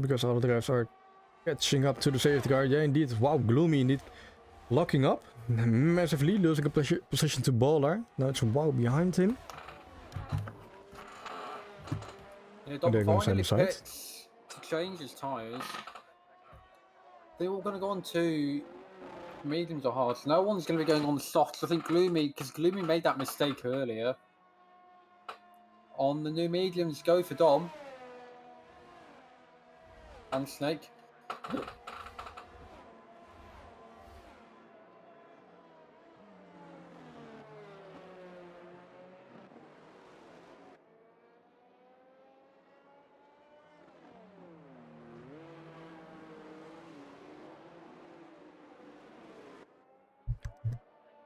S1: Because all the drivers are catching up to the safety car. Yeah, indeed. Wow, Gloomy indeed locking up massively, losing a position to Baller. Now it's Wow behind him.
S2: Yeah,
S1: There goes on the side.
S2: To change his tyres. They're all going to go on to mediums or hards. No one's going to be going on the softs. I think Gloomy, because Gloomy made that mistake earlier. On the new mediums, go for Dom. And Snake.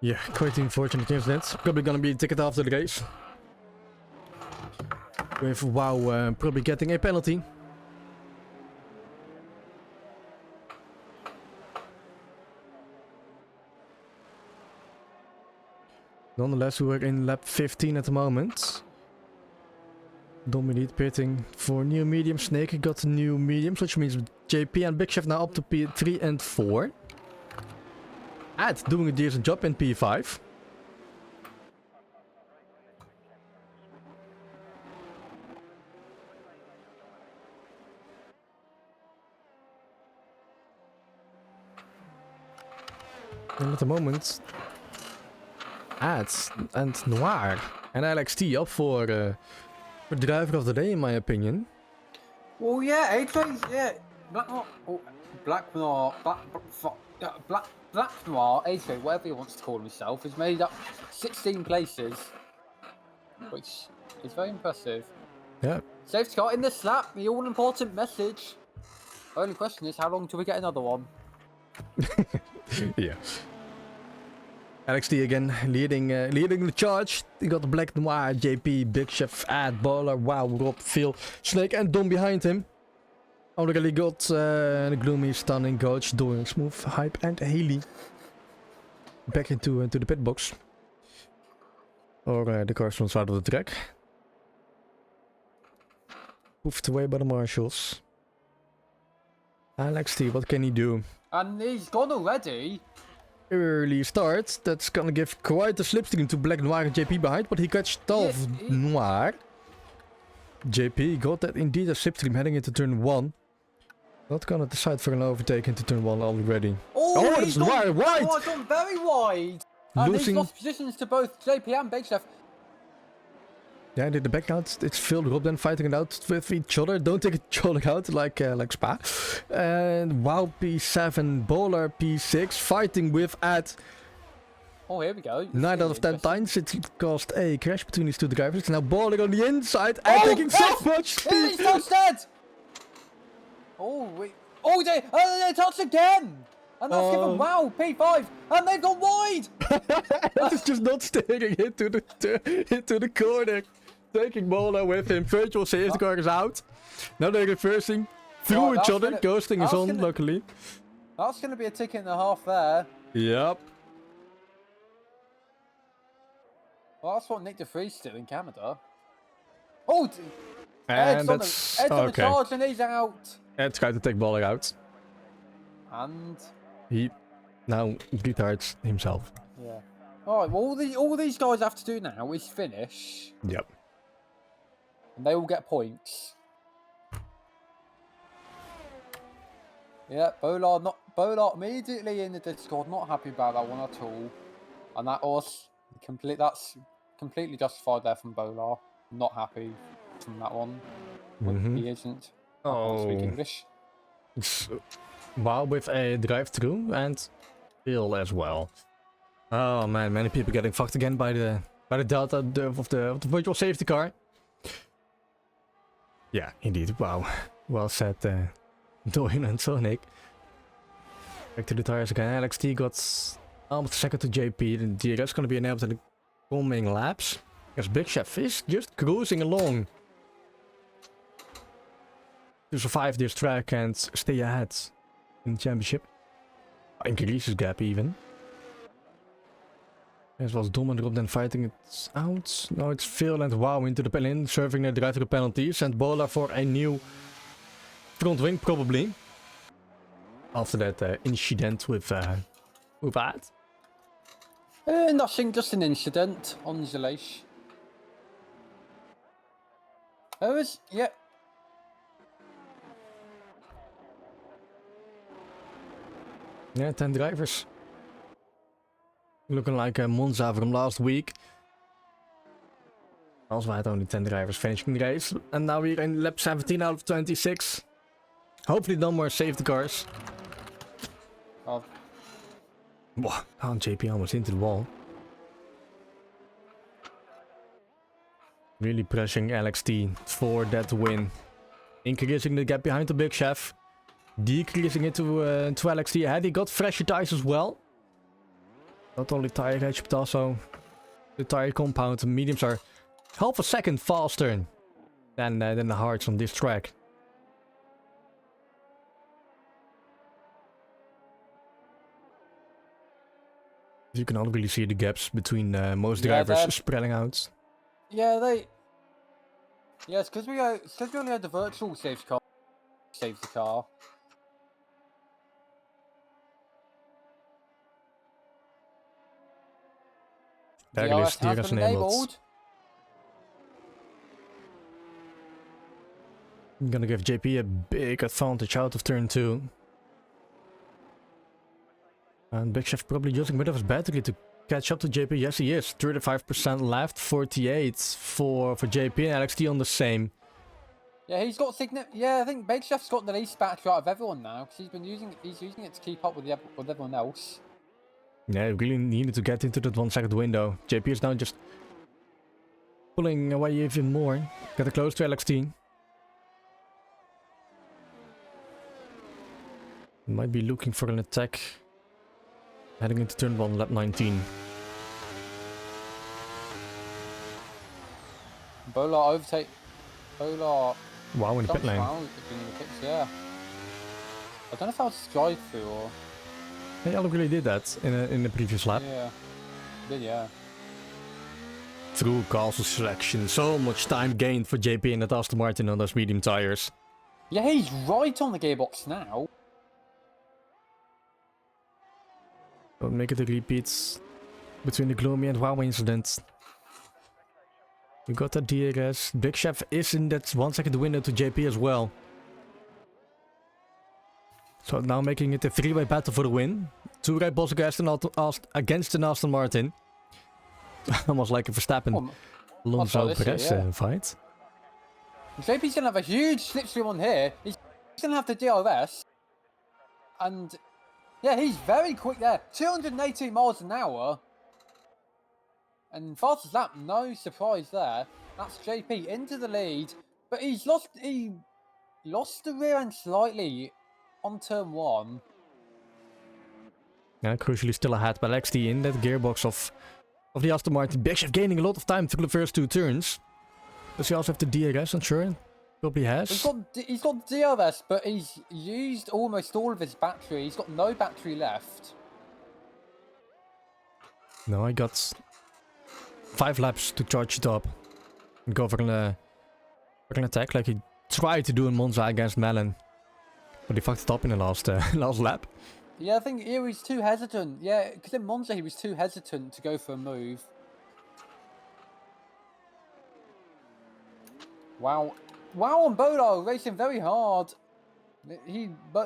S1: Yeah, quite unfortunate incident. Probably gonna be a ticket after the race. With Wow probably getting a penalty. Nonetheless, we are in lap 15 at the moment. Dominique pitting for new medium. Snake got new mediums, which means JP and Big Chef now up to P3 and 4. Ad doing a decent job in P5. And at the moment, Ads and Noir and LXT up for driver of the day, in my opinion.
S2: Well, yeah, AJ's, yeah. Black Noir, AJ, whatever he wants to call himself, has made up 16 places, which is very impressive.
S1: Yeah.
S2: Safety car in this lap, the all-important message. Only question is, how long till we get another one?
S1: Yeah. LXT again leading the charge. He got Black Noir, JP, Big Chef, Ad, Baller, Wow, Rob, Phil, Snake and Dom behind him. Already got the Gloomy, Stunning, Coach, doing Smooth, Hype and Haley back into the pit box. Or the cars from the side of the track. Hoofed away by the marshals. LXT, what can he do?
S2: And he's gone already.
S1: Early start, that's gonna give quite a slipstream to Black Noir and JP behind, but he catched off Noir. JP got that indeed a slipstream heading into turn 1. Not gonna decide for an overtake into turn 1 already.
S2: Oh,
S1: it's Noir wide!
S2: Oh, it's gone very wide! And he's lost positions to both JP and Big Chef.
S1: Yeah, the back out, it's Phil Rob then fighting it out with each other. Don't take each other out like Spa. And Wow P7, Bowler P6 fighting with Ad.
S2: Oh, here we go.
S1: 9 out of 10 times it caused a crash between these two drivers. Now Bowler on the inside and taking so much speed.
S2: He's dead! Oh, wait. Oh, they touched again! And that's given, wow, P5, and they've gone wide!
S1: That is just not steering into the corner. Taking Bola with him. Virtual safety car is out. Now they're reversing through each other. Ghosting is on, luckily.
S2: That's going to be a ticket and a half there.
S1: Yep.
S2: Well, that's what Nick DeFree's still in Canada. Oh,
S1: and that's
S2: Ed's on the
S1: okay.
S2: charge and he's out.
S1: Ed tried to take Bola out.
S2: And
S1: he now retards himself.
S2: Yeah. All right. Well, all these guys have to do now is finish.
S1: Yep.
S2: And they all get points. Yeah, Bola immediately in the Discord, not happy about that one at all. And that's completely justified there from Bola. Not happy from that one. He isn't. I can't speak English.
S1: Wow, with a drive-through and Bill as well. Oh man, many people getting fucked again by the delta of the virtual safety car. Yeah, indeed. Wow. Well said, Dorian and Sonic. Back to the tires again. LXT got almost a second to JP. And DRS gonna be enabled in the coming laps. Because Big Chef is just cruising along to survive this track and stay ahead in the championship. Increase his gap even. As was Domendrop then fighting it out. Now it's Phil and Wow into the pen-in, serving the drive-through penalties. And Bola for a new front wing probably. After that incident with Ad.
S2: Nothing, just an incident on Zalash. Yeah.
S1: Yeah, 10 drivers. Looking like Monza from last week. Also had only 10 drivers finishing the race. And now we're in lap 17 out of 26. Hopefully no more safety cars.
S2: Oh.
S1: Wow, JP almost into the wall. Really pushing LXT for that win. Increasing the gap behind the Big Chef. Decreasing it to LXT ahead. He got fresher tires as well. Not only tire edge, but also the tire compound. The mediums are half a second faster than the hards on this track. You can already see the gaps between most drivers spreading out.
S2: Yeah, yes, because we only had the virtual safety car.
S1: DRS has been enabled. I'm gonna give JP a big advantage out of turn 2. And Big Chef probably using a bit of his battery to catch up to JP. Yes, he is. 35% left, 48 for JP and LXT on the same.
S2: Yeah, he's got Yeah, I think Big Chef's got the least battery out of everyone now because he's using it to keep up with everyone else.
S1: Yeah, he really needed to get into that 1 second window. JP is now just pulling away even more. Getting close to LXT. Might be looking for an attack. Heading into turn 1, lap 19.
S2: Bola overtake. Bola.
S1: Wow, in the pit lane.
S2: Yeah. I don't know if that was drive through or.
S1: He already did that in the previous lap.
S2: Yeah. Did yeah.
S1: Through castle selection, so much time gained for JP and that Aston Martin on those medium tires.
S2: Yeah, he's right on the gearbox now.
S1: Don't make it a repeat between the Gloomy and Wow incident. We got that DRS. Big Chef is in that 1 second window to JP as well. So now making it a 3-way battle for the win. 2 Red Bulls against an Aston Martin. Almost like a Verstappen Alonso Perez fight.
S2: JP's gonna have a huge slipstream on here. He's gonna have the DRS. And yeah, he's very quick there. 218 miles an hour. And fast as that, no surprise there. That's JP into the lead. But he lost the rear end slightly on turn 1.
S1: Yeah, crucially still ahead by LXD in that gearbox of the Aston Martin. Big Chef gaining a lot of time through the first 2 turns. Does he also have the DRS? Not sure. Probably has.
S2: He's got DRS, but he's used almost all of his battery. He's got no battery left.
S1: No, I got 5 laps to charge it up and go for an attack like he tried to do in Monza against Mellon. But he fucked it up in the last lap.
S2: Yeah, I think he was too hesitant. Yeah, because in Monza he was too hesitant to go for a move. Wow. Wow on Bolar, racing very hard.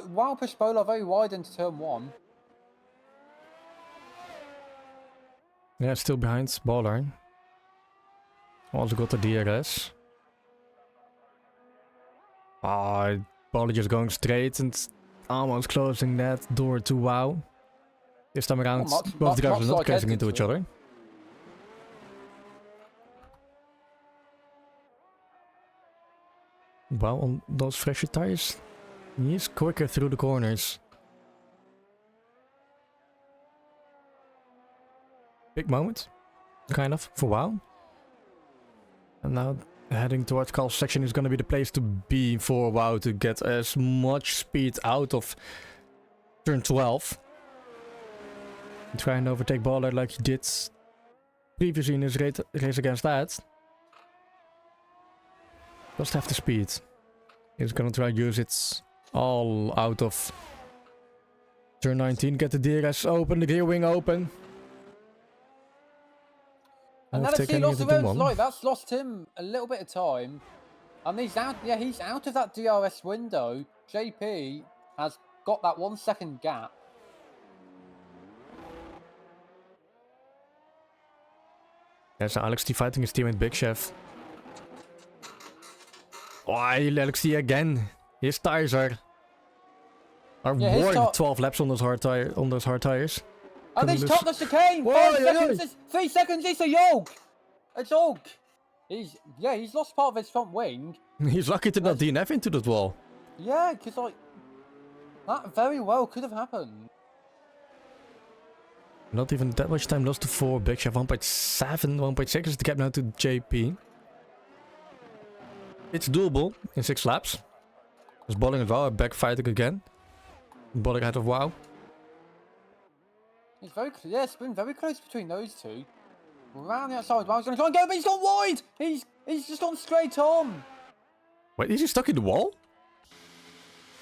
S2: Wow pushed Bolar very wide into turn 1.
S1: Yeah, still behind Bolar. Also got the DRS. Ah, Bolar just going straight and almost closing that door to Wow. This time around, both drivers are not crashing into each other. Wow, on those fresher tires, he's quicker through the corners. Big moment, kind of, for Wow. And now heading towards Carl's section is going to be the place to be for Wow to get as much speed out of turn 12. And try and overtake Baller like he did previously in his race against that. Just have the speed. He's gonna try to use it all out of turn 19. Get the DRS open, the rear wing open.
S2: And that's he lost the road slightly. That's lost him a little bit of time. And he's out. Yeah, he's out of that DRS window. JP has got that 1 second gap.
S1: There's Alex T fighting his teammate Big Chef. Oh, Alex T again. His tires are worn 12 laps on those hard tires.
S2: And he's topped the chicane! 3 seconds, it's a yoke! It's Oak! He's lost part of his front wing.
S1: He's lucky to not DNF into that wall.
S2: Yeah, because like, that very well could have happened.
S1: Not even that much time lost to 4. Big Chef 1.7, 1.6 is the gap now to JP. It's doable in 6 laps. There's Bolling and Wow are back fighting again. Bolling ahead of Wow.
S2: It's been very close between those two. Around the outside, Wow's going to try and go, but he's gone wide! He's just gone straight on!
S1: Wait, is he stuck in the wall?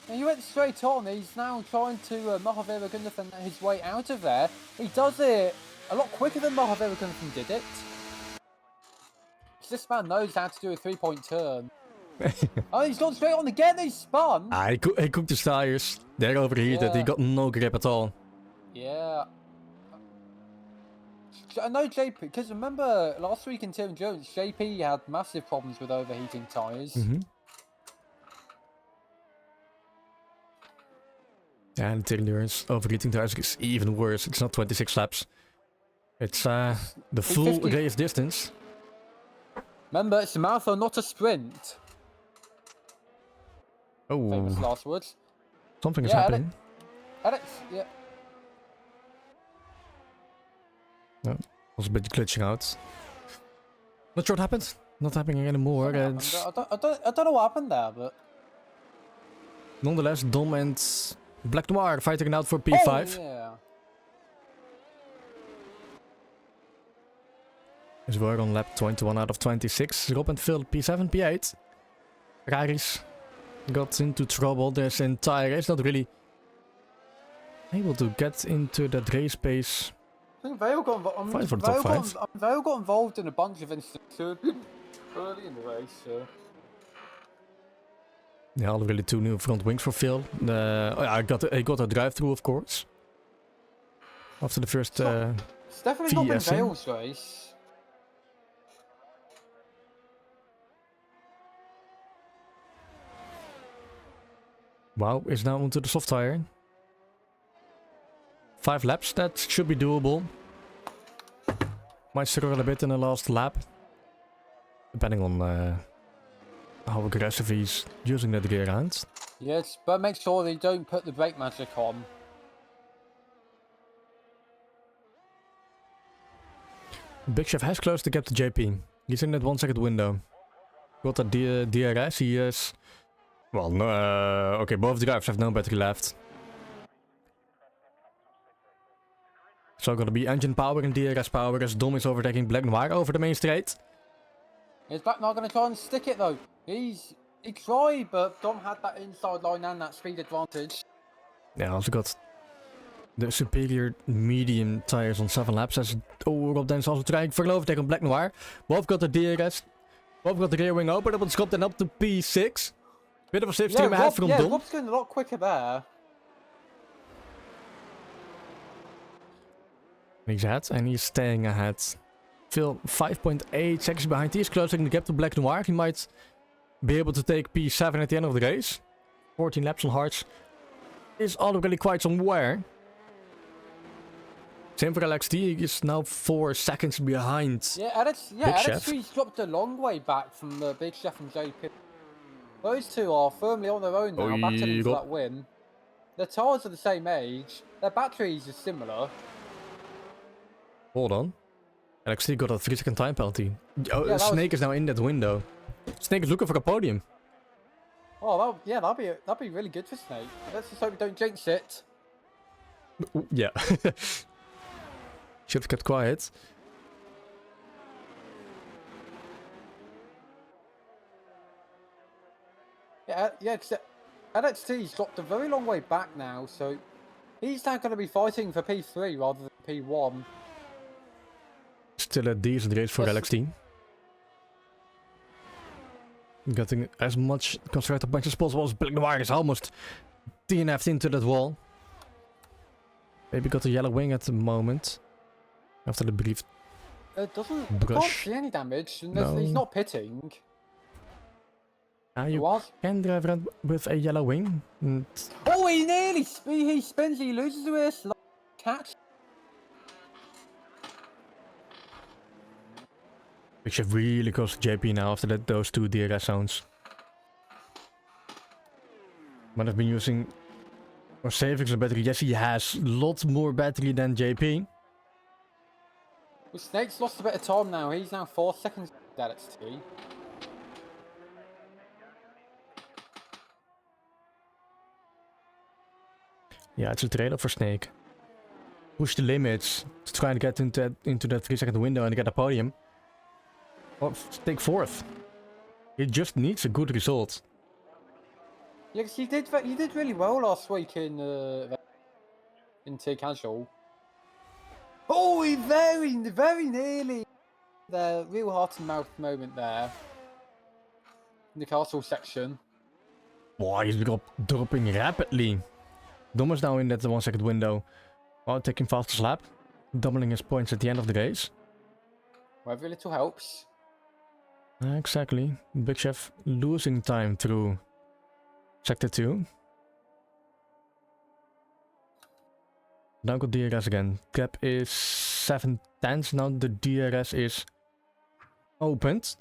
S2: And he went straight on. He's now trying to Mahavira Gunnathan his way out of there. He does it a lot quicker than Mahavira Gunnathan did it. This man knows how to do a 3-point turn. Oh, he's gone straight on again. He spun.
S1: He cooked his tires. They're overheated. Yeah. He got no grip at all.
S2: Yeah. I know JP, because remember last week in Tim Jones, JP had massive problems with overheating tires.
S1: And the endurance overheating tires is even worse. It's not 26 laps. It's the full race distance.
S2: Remember, it's a marathon, not a sprint.
S1: Oh.
S2: Famous last words.
S1: Something is happening.
S2: Alex, yeah.
S1: No, was a bit glitching out. Not sure what happened. Not happening anymore.
S2: I don't know what happened there, but
S1: nonetheless, Dom and Black Noir fighting it out for P5.
S2: Oh, yeah.
S1: As we're on lap 21 out of 26. Rob and Phil P7, P8. Raris got into trouble this entire race. Not really able to get into that race pace.
S2: I think Vale got involved in a bunch of instances early in the race. So.
S1: Yeah, already 2 new front wings for Phil. I got a drive-through, of course. After the first
S2: it's definitely not been Vale's race.
S1: Wow, is now onto the soft tire. 5 laps, that should be doable. Might struggle a bit in the last lap. Depending on how aggressive he's using that gear round.
S2: Yes, but make sure they don't put the brake magic on.
S1: Big Chef has closed the gap to JP. He's in that 1 second window. Got that DRS, he is... Well, no, okay, both drivers have no battery left. So gonna be engine power and DRS power as Dom is overtaking Black Noir over the main straight.
S2: Is Black Noir going to try and stick it though? He tried, but Dom had that inside line and that speed advantage.
S1: Yeah, also got the superior medium tires on 7 laps as Rob Dennis also trying for an overtake on Black Noir. Both got the DRS, both got the rear wing open, but it's got then up to P6. Bit of a slipstream ahead from Dom.
S2: Rob's going a lot quicker there.
S1: He's ahead and he's staying ahead. Still 5.8 seconds behind. He's closing the gap to Black Noir. He might be able to take P7 at the end of the race. 14 laps on hards is already quite some wear. Same for LXT, he is now 4 seconds behind.
S2: Yeah, LXT's dropped a long way back from the Big Chef and JP. Those two are firmly on their own now, battling for that win. Their tires are the same age. Their batteries are similar.
S1: Hold on. LXT got a 3-second time penalty. Oh, Snake is now in that window. Snake is looking for a podium.
S2: Oh, that'd be really good for Snake. Let's just hope we don't jinx it.
S1: Yeah. Should have kept quiet.
S2: Yeah, because LXT's dropped a very long way back now, so he's now going to be fighting for P3 rather than P1.
S1: Still a decent race for LXT. Getting as much constructor points as possible as Black Noir is almost DNF'd into that wall. Maybe got a yellow wing at the moment. After the brief
S2: can't
S1: brush.
S2: see any damage, and
S1: No.
S2: he's not pitting.
S1: You can drive around with a yellow wing.
S2: Oh, he nearly he spins, he loses with a slight catch.
S1: Big Chef really close to JP now after those 2 DRS zones. Might have been using or saving some battery. Yes, he has lots more battery than JP.
S2: Well, Snake's lost a bit of time now. He's now 4 seconds at LXT.
S1: Yeah, it's a trade-off for Snake. Push the limits to try and get into that 3-second window and get a podium. Or take 4th. He just needs a good result.
S2: Yeah, because he did really well last week in Tier Casual. Oh, he very nearly the real heart and mouth moment there in the castle section.
S1: Boy, he's dropping rapidly. Dom is now in that 1 second window. While taking fastest lap. Doubling his points at the end of the race.
S2: Well, every little helps.
S1: Exactly. Big Chef losing time through Sector 2. Now got DRS again. Gap is 7 tenths. Now the DRS is opened.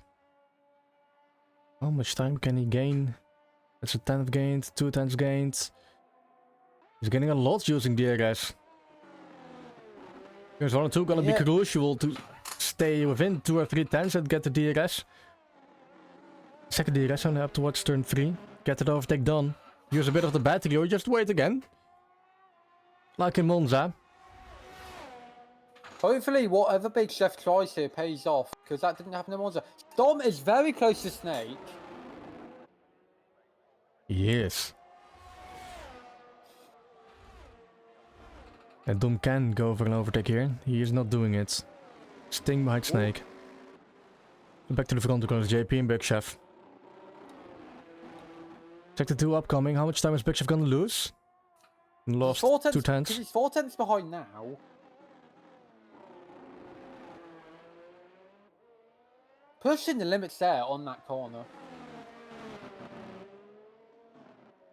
S1: How much time can he gain? That's a 10th gained, 2 tenths gained. He's getting a lot using DRS. Here's 1 and 2 gonna be crucial to stay within 2 or 3 tenths and get the DRS. Second DRS only up towards turn 3. Get the overtake done. Use a bit of the battery or just wait again. Like in Monza.
S2: Hopefully whatever Big Chef tries here pays off, because that didn't happen in Monza. Dom is very close to Snake.
S1: Yes. And Dom can go for an overtake here. He is not doing it. Sting behind Snake. Back to the front because JP and Big Chef. Sector 2 upcoming. How much time is Big Chef gonna lose? Lost 2 tenths.
S2: He's 4 tenths behind now. Pushing the limits there on that corner.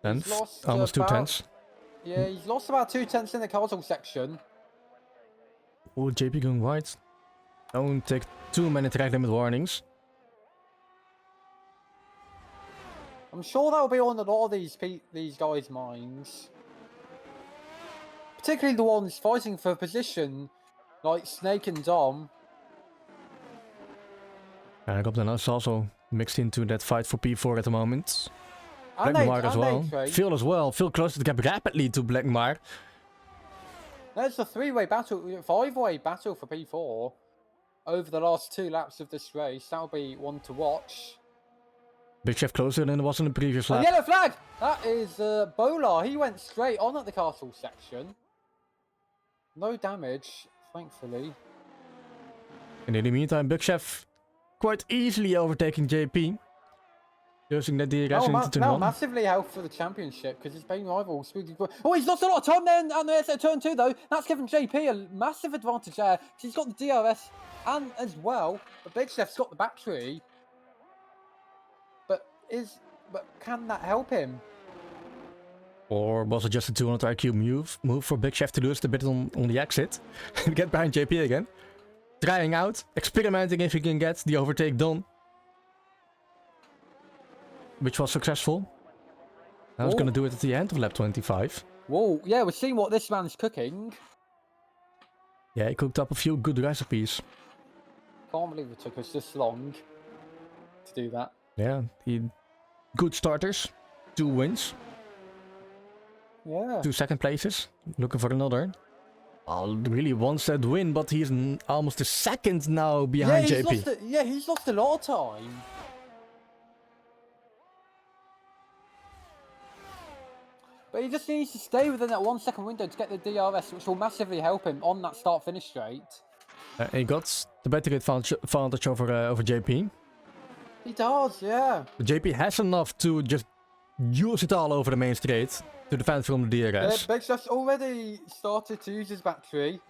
S1: Tenth. Almost 2 tenths.
S2: Yeah, he's lost about 2 tenths in the castle section.
S1: Oh, JP going wide. Don't take too many track limit warnings.
S2: I'm sure that'll be on a lot of these guys' minds. Particularly the ones fighting for position, like Snake and Dom.
S1: And Rob is also mixed into that fight for P4 at the moment.
S2: And
S1: Blackmar as well.
S2: trade.
S1: Phil as well. Phil close to the gap rapidly to Blackmar.
S2: There's a three-way battle, five-way battle for P4 over the last 2 laps of this race. That'll be one to watch.
S1: Big Chef closer than it was in the previous lap.
S2: A yellow flag! That is Bolar. He went straight on at the castle section. No damage, thankfully.
S1: And in the meantime, Big Chef quite easily overtaking JP. Using that DRS into turn 1.
S2: Massively helpful for the championship because his main rival. Oh, he's lost a lot of time then on the turn 2 though. That's given JP a massive advantage there. He's got the DRS and as well. But Big Chef's got the battery. But can that help him?
S1: Or was it just a 200 IQ move for Big Chef to lose the bit on the exit? Get behind JP again. Trying out, experimenting if he can get the overtake done. Which was successful. I was going to do it at the end of lap 25.
S2: Whoa, yeah, we're seeing what this man's cooking.
S1: Yeah, he cooked up a few good recipes.
S2: Can't believe it took us this long to do that.
S1: Yeah, good starters. 2 wins.
S2: Yeah.
S1: 2 second places. Looking for another. Really wants that win, but he's almost a second now behind JP.
S2: He's lost a lot of time. But he just needs to stay within that 1 second window to get the DRS, which will massively help him on that start-finish straight.
S1: He got the battery advantage over JP.
S2: He does, yeah.
S1: But JP has enough to just use it all over the main straight to defend from the DRS.
S2: Big Chef's already started to use his battery.
S1: In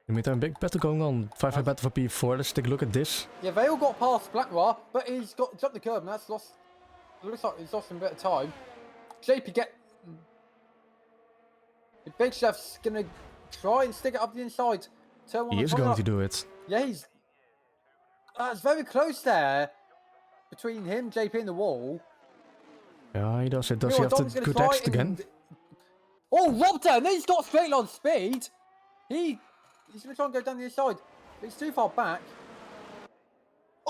S1: the meantime, big battle going on. 5-5 battle for P4. Let's take a look at this.
S2: Yeah, they all got past Blackmar, but he's got jumped the curb and that's lost. Looks like he's lost a bit of time. JP the Big Chef's gonna try and stick it up the inside.
S1: He is going to do it.
S2: Yeah, it's very close there between him, JP, and the wall.
S1: Yeah, he does it. Does he have to good exit again?
S2: Oh, robbed him! He's got straight line speed. He's gonna try and go down the inside, but he's too far back.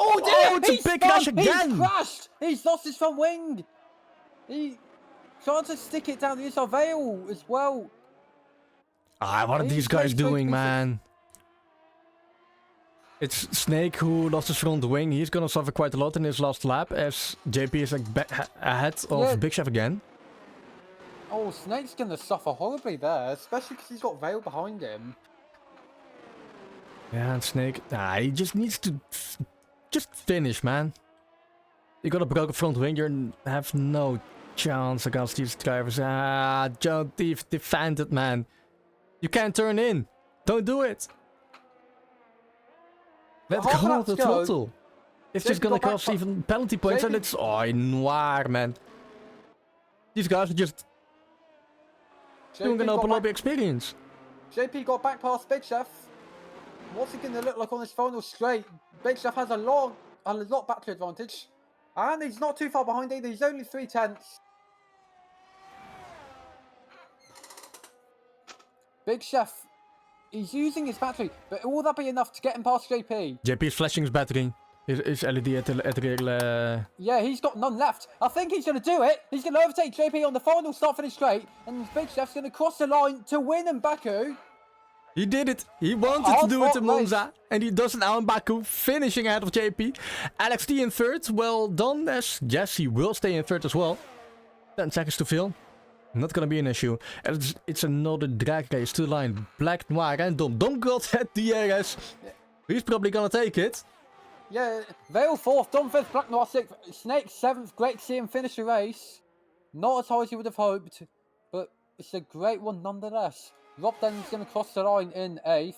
S2: Oh dear!
S1: It's a big crash again!
S2: He's crashed! He's lost his front wing! He tried to stick it down the inside veil as well.
S1: What are these guys doing, man? It's Snake who lost his front wing. He's gonna suffer quite a lot in his last lap as JP is like ahead of Big Chef again.
S2: Oh, Snake's gonna suffer horribly there, especially because he's got Veil behind him.
S1: Yeah, and Snake, he just needs to just finish, man. You got a broken front wing, you have no chance against these drivers. Don't defend it, man. You can't turn in. Don't do it. Let go of the throttle. It's just gonna cost even penalty points, and it's noir, man. These guys are just doing an open lobby experience.
S2: JP got back past Big Chef. What's it gonna look like on this final straight? Big Chef has a lot battery advantage, and he's not too far behind either. He's only 3/10. Big Chef, he's using his battery, but will that be enough to get him past JP?
S1: JP is flashing his battery. His LED at the
S2: Yeah, he's got none left. I think he's going to do it. He's going to overtake JP on the final start finish straight, and Big Chef's going to cross the line to win in Baku.
S1: He did it. He wanted to do it in Monza, and he does it now in Baku, finishing ahead of JP. Alex T in third. Well done, as yes, he will stay in third as well. 10 seconds to fill. Not gonna be an issue. And it's another drag race to line. Black, Noir, and Dom. Dom got that DRS. He's probably gonna take it.
S2: Yeah, Vale 4th, Dom 5th, Black Noir 6th, Snake 7th. Great to see him finish the race. Not as high as you would have hoped, but it's a great one nonetheless. Rob Den's going to cross the line in 8th,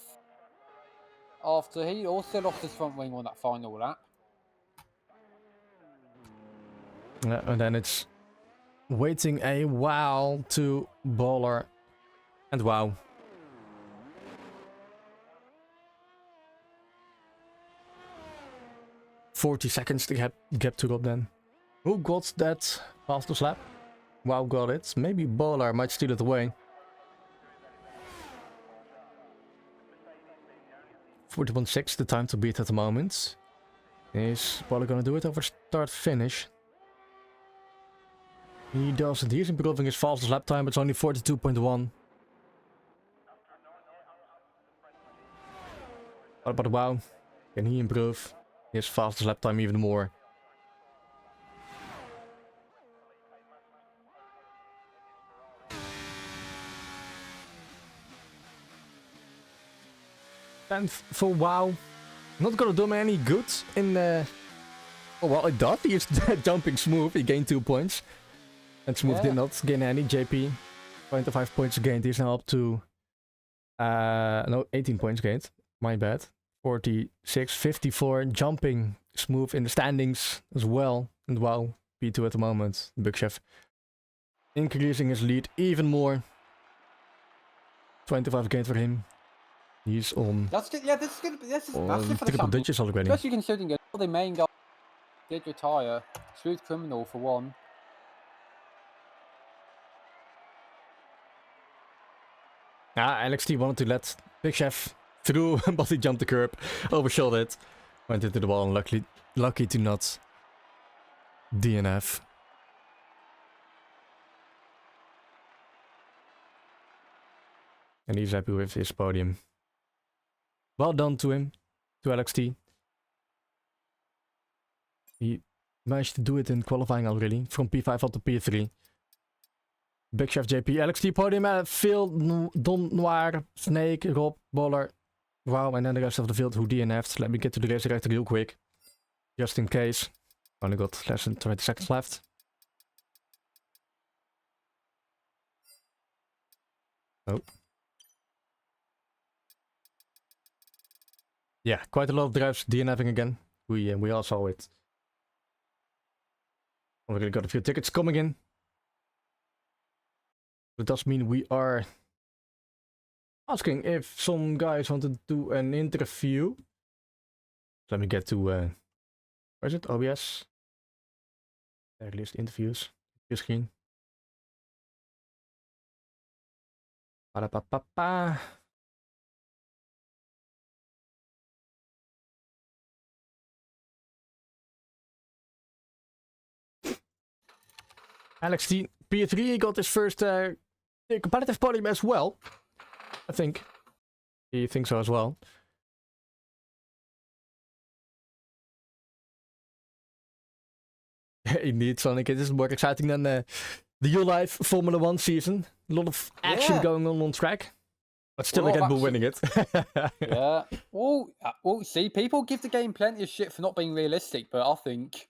S2: after he also lost his front wing on that final lap.
S1: And then it's waiting a while to Baller. And wow. $40 seconds to gap to Rob Den. Who got that fastest lap? Wow got it. Maybe Baller might steal it away. 41.6, the time to beat at the moment. He's probably gonna do it over start-finish. He does it. He's improving his fastest lap time, it's only 42.1. But wow, can he improve his fastest lap time even more? And for WoW, not gonna do him any good in oh well, it does. He's jumping Smooth, he gained 2 points. And Smooth did not gain any. JP, 25 points gained, he's now up to... no, 18 points gained. My bad. 46, 54, jumping Smooth in the standings as well. And WoW, P2 at the moment, Big Chef. Increasing his lead even more. 25 gained for him. He's on...
S2: That's good. Yeah, this is massive for the
S1: triple digits already.
S2: Especially considering all the main guys did retire. Smooth Criminal for one.
S1: LXT wanted to let Big Chef through, but he jumped the curb, overshot it, went into the wall, and lucky to not DNF. And he's happy with his podium. Well done to him, to LXT. He managed to do it in qualifying already, from P5 up to P3. Big Chef JP, LXT podium, Phil, Don Noir, Snake, Rob, Boller. Wow, and then the rest of the field who DNF'd. Let me get to the race director real quick. Just in case. Only got less than 20 seconds left. Oh. Yeah, quite a lot of drivers DNFing again. We all saw it. Already got a few tickets coming in. That does mean we are asking if some guys want to do an interview. Let me get to where is it? OBS. There list interviews. Your screen. Pa-da-pa-pa-pa. LXT P3 got his first competitive podium as well. I think. He thinks so as well. Indeed, Sonic, it is more exciting than the U-Live Formula 1 season. A lot of action going on track. But still a Red Bull winning it.
S2: Yeah. Well, see, people give the game plenty of shit for not being realistic, but I think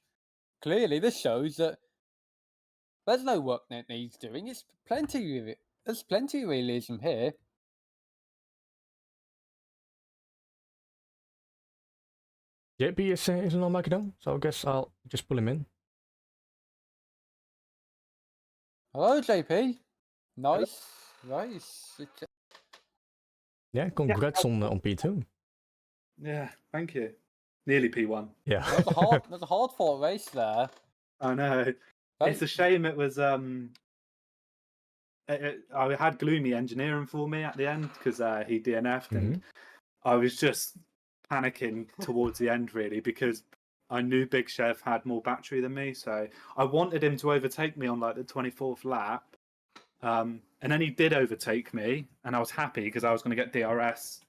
S2: clearly this shows that there's no work that needs doing. It's plenty of it. There's plenty of realism here.
S1: JP is on Macedon, so I guess I'll just pull him in.
S2: Hello, JP. Nice. Nice.
S1: Yeah, congrats on P2.
S3: Yeah, thank you. Nearly P1.
S1: Yeah.
S2: There's a hard fought race there.
S3: I know. It's a shame it was I had Gloomy engineering for me at the end because he DNF'd and I was just panicking towards the end really because I knew Big Chef had more battery than me, so I wanted him to overtake me on like the 24th lap. And then he did overtake me and I was happy because I was going to get DRS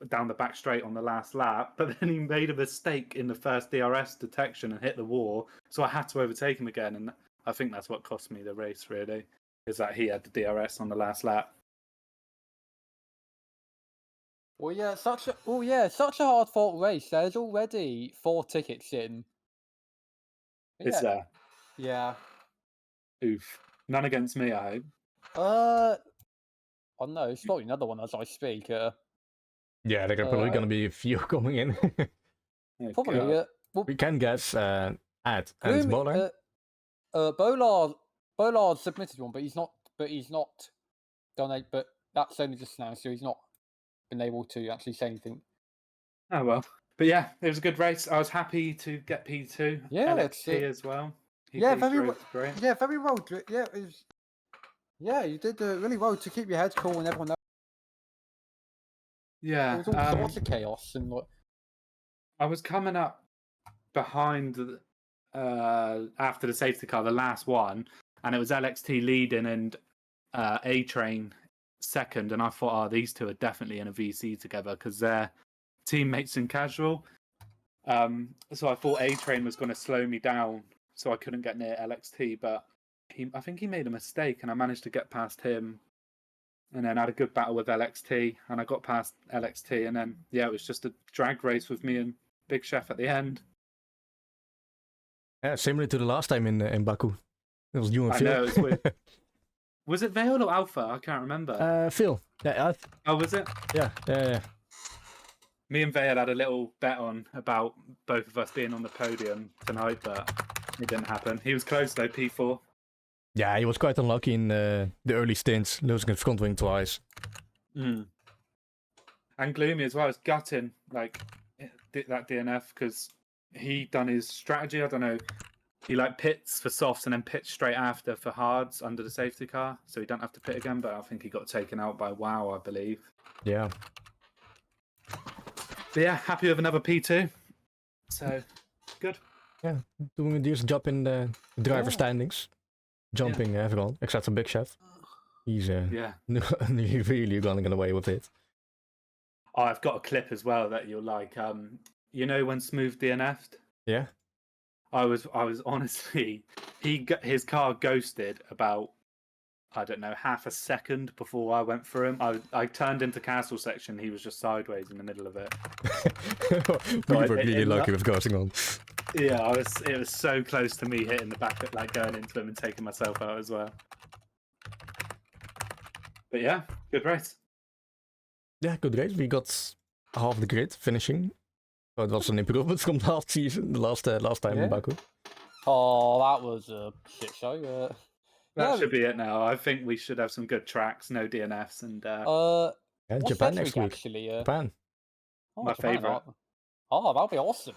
S3: down the back straight on the last lap, but then he made a mistake in the first DRS detection and hit the wall, so I had to overtake him again, and I think that's what cost me the race really, is that he had the DRS on the last lap.
S2: Well, yeah, such a hard fought race. There's already 4 tickets in.
S3: Is there?
S2: Yeah.
S3: Oof. None against me, I hope.
S2: I don't know. It's probably another one as I speak.
S1: Yeah, there are probably going to be a few coming in.
S2: Probably.
S1: We can guess Ad and Bollard.
S2: Bollard submitted one, but he's not done. But that's only just now, so he's not been able to actually say anything.
S3: Oh well, but yeah, it was a good race. I was happy to get P2.
S2: Yeah,
S3: LXT as well.
S2: Very well.
S3: Great.
S2: Yeah, very well. Yeah, it was. Yeah, you did really well to keep your head cool and everyone else.
S3: Yeah.
S2: There was all sorts of chaos and like.
S3: I was coming up behind after the safety car, the last one, and it was LXT leading and A Train second, and I thought, oh, these two are definitely in a VC together because they're teammates in casual. So I thought A Train was going to slow me down, so I couldn't get near LXT, but I think he made a mistake, and I managed to get past him, and then I had a good battle with LXT, and I got past LXT, and then it was just a drag race with me and Big Chef at the end.
S1: Yeah, similar to the last time in Baku. It was you and
S3: I
S1: Phil.
S3: know, it's weird. Was it Veil or Alpha? I can't remember.
S1: Phil. Yeah,
S3: Oh, was it?
S1: yeah.
S3: Me and Veil had a little bet on about both of us being on the podium tonight, but it didn't happen. He was close though, P4.
S1: Yeah, he was quite unlucky in the early stints, losing his front wing twice.
S3: And Gloomy as well. It's gutting, like, that DNF, because he done his strategy. I don't know. He like pits for softs and then pits straight after for hards under the safety car, so he don't have to pit again. But I think he got taken out by WoW, I believe.
S1: Yeah.
S3: But yeah, happy with another P2. So good.
S1: Yeah, doing a decent job in the driver standings, jumping everyone except for Big Chef. He's really gonna get away with it.
S3: Oh, I've got a clip as well that you'll like. You know when Smooth DNF'd?
S1: Yeah.
S3: I was honestly, his car ghosted about, I don't know, half a second before I went through him. I turned into castle section. He was just sideways in the middle of it.
S1: We were really lucky with ghosting on.
S3: Yeah, it was so close to me hitting the back, like going into him and taking myself out as well. But yeah, good race.
S1: Yeah, good race. We got half the grid finishing. So it was an improvement from last season, the last time in Baku.
S2: Oh, that was a shit show.
S3: That should be it now. I think we should have some good tracks, no DNFs, and
S1: Japan next week.
S2: Actually,
S1: Japan.
S3: My favourite.
S2: Oh, that'll be awesome.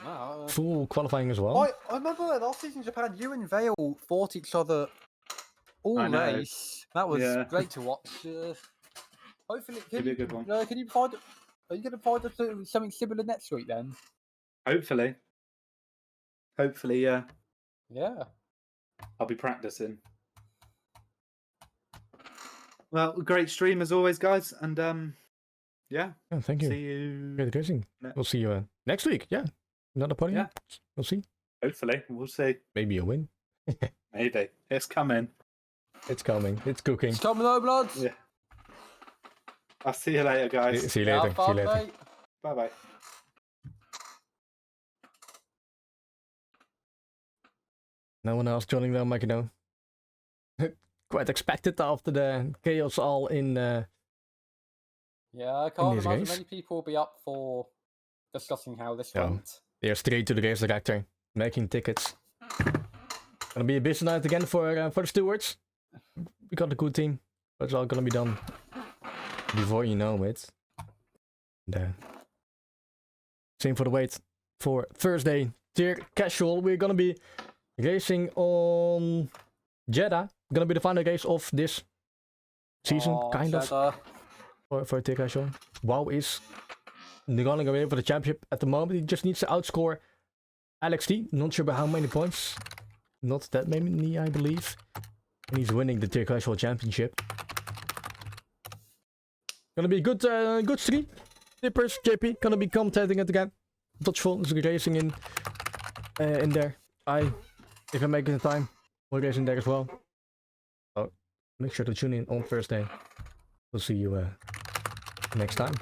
S1: Full qualifying as well.
S2: I remember last season in Japan, you and Vale fought each other all race. That was great to watch. Hopefully,
S3: it'll be a good one.
S2: Can you find? Are you going to find us something similar next week then?
S3: Hopefully, yeah.
S2: Yeah.
S3: I'll be practicing. Well, great stream as always, guys, and yeah.
S1: Thank you.
S3: See you.
S1: Great racing. We'll see you next week. Yeah, another podium.
S3: Yeah.
S1: We'll see.
S3: Hopefully, we'll see.
S1: Maybe a win.
S3: Maybe it's coming.
S1: It's coming. It's cooking.
S2: It's coming, though, bloods.
S3: Yeah. I'll see you later, guys.
S1: See you later. See you later.
S3: Bye bye.
S1: No one else joining them, like, you know. Quite expected after the chaos all in.
S2: Yeah, I can't imagine
S1: race.
S2: many people will be up for discussing how this went.
S1: They're straight to the race director, making tickets. Gonna be a busy night again for the stewards. We got a good team, but it's all gonna be done before you know it. And, same for the wait for Thursday. Tier casual. We're gonna be racing on Jeddah. Gonna be the final race of this season, kind of. For tier casual. WoW is running away for the championship at the moment. He just needs to outscore LXT. Not sure by how many points. Not that many, I believe. And he's winning the tier casual championship. Gonna be a good stream. Nippers, JP, gonna be commentating it again. Dodgeful is racing in there. If I make it in time, we'll race in there as well. So make sure to tune in on Thursday. We'll see you next time.